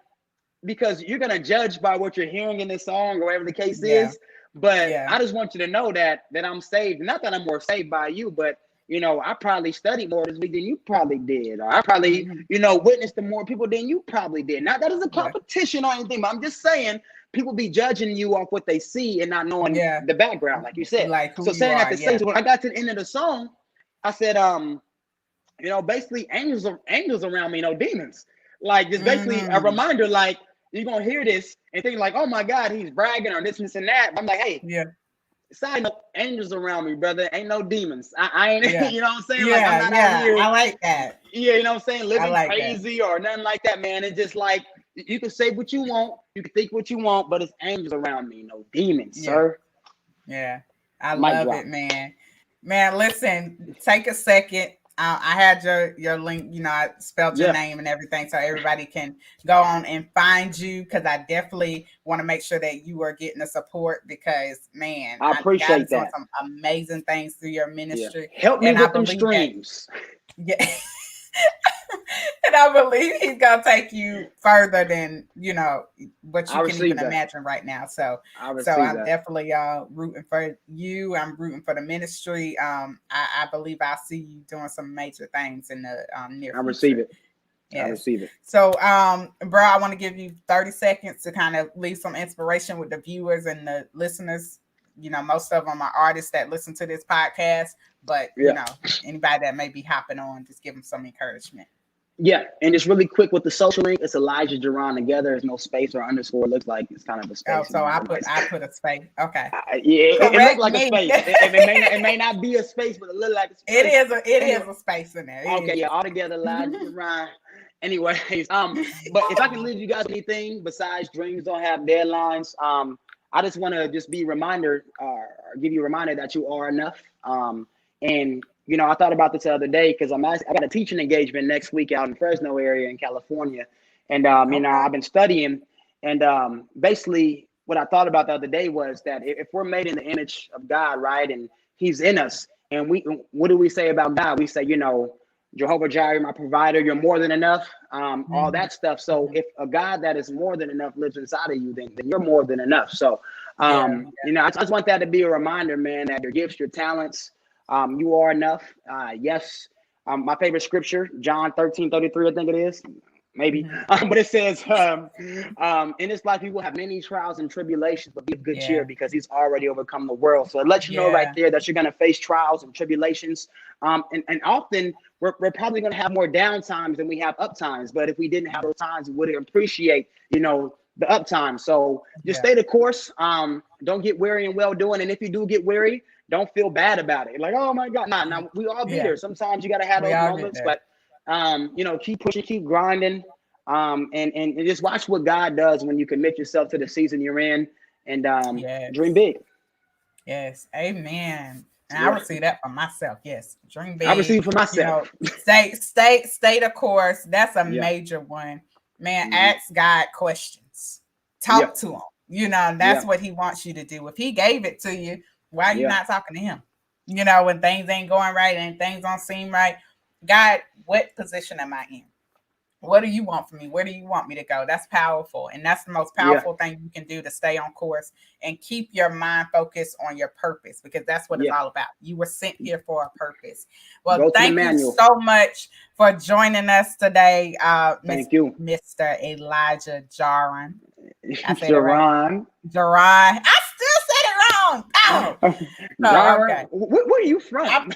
Because you're gonna judge by what you're hearing in this song or whatever the case is, but I just want you to know that I'm saved. Not that I'm more saved by you, but I probably studied more this week than you probably did. Or I probably, witnessed to more people than you probably did. Not that is a competition or anything, but I'm just saying people be judging you off what they see and not knowing the background, like you said. Like who So you saying that are, to say, so when I got to the end of the song, I said, basically angels around me, no demons. Like just basically a reminder, like you're gonna hear this and think like, oh my God, he's bragging or this and that. I'm like, hey, side note, angels around me, brother. Ain't no demons. I ain't, you know what I'm saying? Like I'm not out here. I like that. Yeah, you know what I'm saying? Living like crazy or nothing like that, man. It's just like you can say what you want, you can think what you want, but it's angels around me, no demons, sir. Yeah, I love it, man. Man, listen, take a second. I had your link, I spelled your name and everything so everybody can go on and find you, because I definitely want to make sure that you are getting the support, because, man, I appreciate that. Doing some amazing things through your ministry. Help me with them streams. And I believe he's going to take you further than, what you can even imagine right now. So I'm definitely rooting for you. I'm rooting for the ministry. I believe I'll see you doing some major things in the near future. I receive it. Yes. I receive it. So, bro, I want to give you 30 seconds to kind of leave some inspiration with the viewers and the listeners. Most of them are artists that listen to this podcast, but, anybody that may be hopping on, just give them some encouragement. Yeah, and it's really quick with the social link. It's Elijah Jaron together. There's no space or underscore. It looks like it's kind of a space. Oh, so I put a space. Okay. It looks like a space. It may not be a space, but it looks like a space. It is a space in there. Okay, all together, Elijah Jaron. Anyways, but if I can leave you guys anything besides dreams don't have deadlines, I just want to give you a reminder that you are enough. And I thought about this the other day because I got a teaching engagement next week out in Fresno area in California. And, I've been studying. And basically what I thought about the other day was that if we're made in the image of God, right, and he's in us, and what do we say about God? We say, Jehovah Jireh, my provider, you're more than enough, all that stuff. So if a God that is more than enough lives inside of you, then you're more than enough. So, I just want that to be a reminder, man, that your gifts, your talents, you are enough. Yes. My favorite scripture, John 13:33, I think it is. Maybe. But it says, in this life, you will have many trials and tribulations, but be of good cheer because he's already overcome the world. So it lets you know right there that you're going to face trials and tribulations. And often we're probably going to have more down times than we have up times. But if we didn't have those times, we wouldn't appreciate, the up time. So just stay the course. Don't get weary in well doing. And if you do get weary, don't feel bad about it. Like, oh my God. Nah, we all be there. Sometimes you got to have those moments, but keep pushing, keep grinding, and just watch what God does when you commit yourself to the season you're in, and dream big. Yes, amen. And I receive that for myself. Yes, dream big. I receive for myself. Stay the course. That's a major one, man. Ask God questions. Talk to him. That's what he wants you to do. If he gave it to you, why are you not talking to him? When things ain't going right and things don't seem right. God, what position am I in? What do you want from me? Where do you want me to go? That's powerful. And that's the most powerful thing you can do to stay on course and keep your mind focused on your purpose, because that's what it's all about. You were sent here for a purpose. Well, thank you so much for joining us today. Thank you. Mr. Elijah Jaron. Jaron. Jaron. I still said it wrong. Oh. Okay. Where are you from?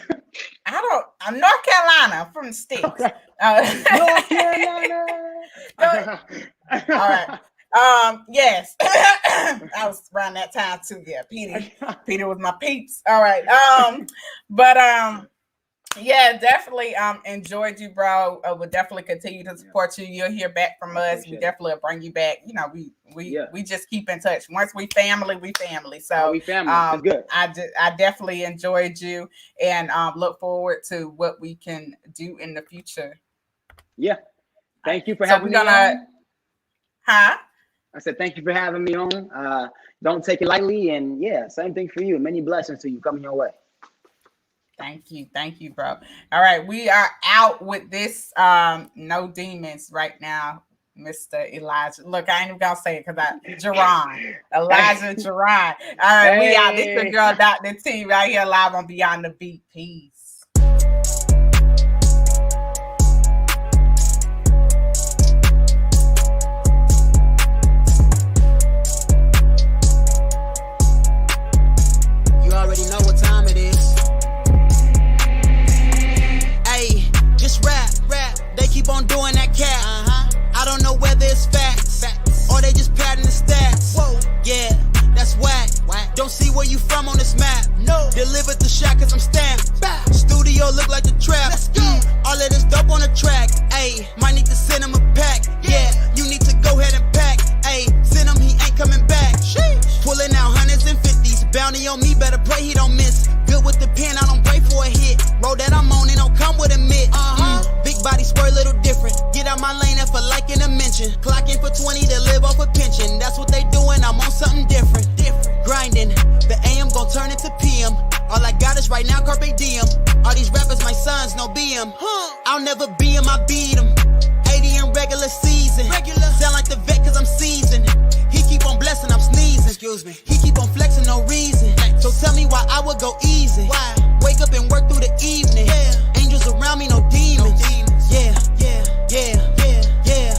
I'm North Carolina, from the sticks. Okay. North Carolina. All right. Yes. I was around that time too. Yeah, Peter was my peeps. All right. Yeah, definitely enjoyed you, bro. We'll definitely continue to support you. You'll hear back from us. We definitely will bring you back. We just keep in touch. Once we family, we family. So we family. Good. I definitely enjoyed you, and look forward to what we can do in the future. Yeah. Thank you for having me on. Huh? I said thank you for having me on. Don't take it lightly, and same thing for you. Many blessings to you coming your way. Thank you, bro. All right, we are out with this no demons right now, Mr. Elijah. Look, I ain't even gonna say it because Jaron, Elijah Jaron. All right, we out. This is your girl Dr. T right here live on Beyond the Beat. Peace. whether it's facts or they just padding the stats. Whoa, yeah, that's whack. Don't see where you from on this map. No, delivered the shot cause I'm stamped. Studio look like the trap. Let's go. All of this dope on the track. Ayy, might need to send him a pack. Yeah, you need to go ahead and pack. Ayy, send him, he ain't coming back. Pulling out hundreds and fifties. Bounty on me, better pray he don't miss. Good with the pen, I don't pray for a hit. Road that I'm on, it don't come with a mitt. Big body swear a little different. Get out my lane and for liking a mention. Clocking for 20 to live off a pension. That's what they doing, I'm on something different. Grinding, the AM gon' turn into PM. All I got is right now, carpe diem. All these rappers, my sons, no BM. I'll never be him, I beat him. 80 in regular season. Sound like the vet cause I'm seasoned. He keep on blessing, I'm sneezing. Excuse me. He keep on flexing, no reason. So tell me why I would go easy. Why? Wake up and work through the evening. Angels around me, no demons. Yeah, yeah, yeah.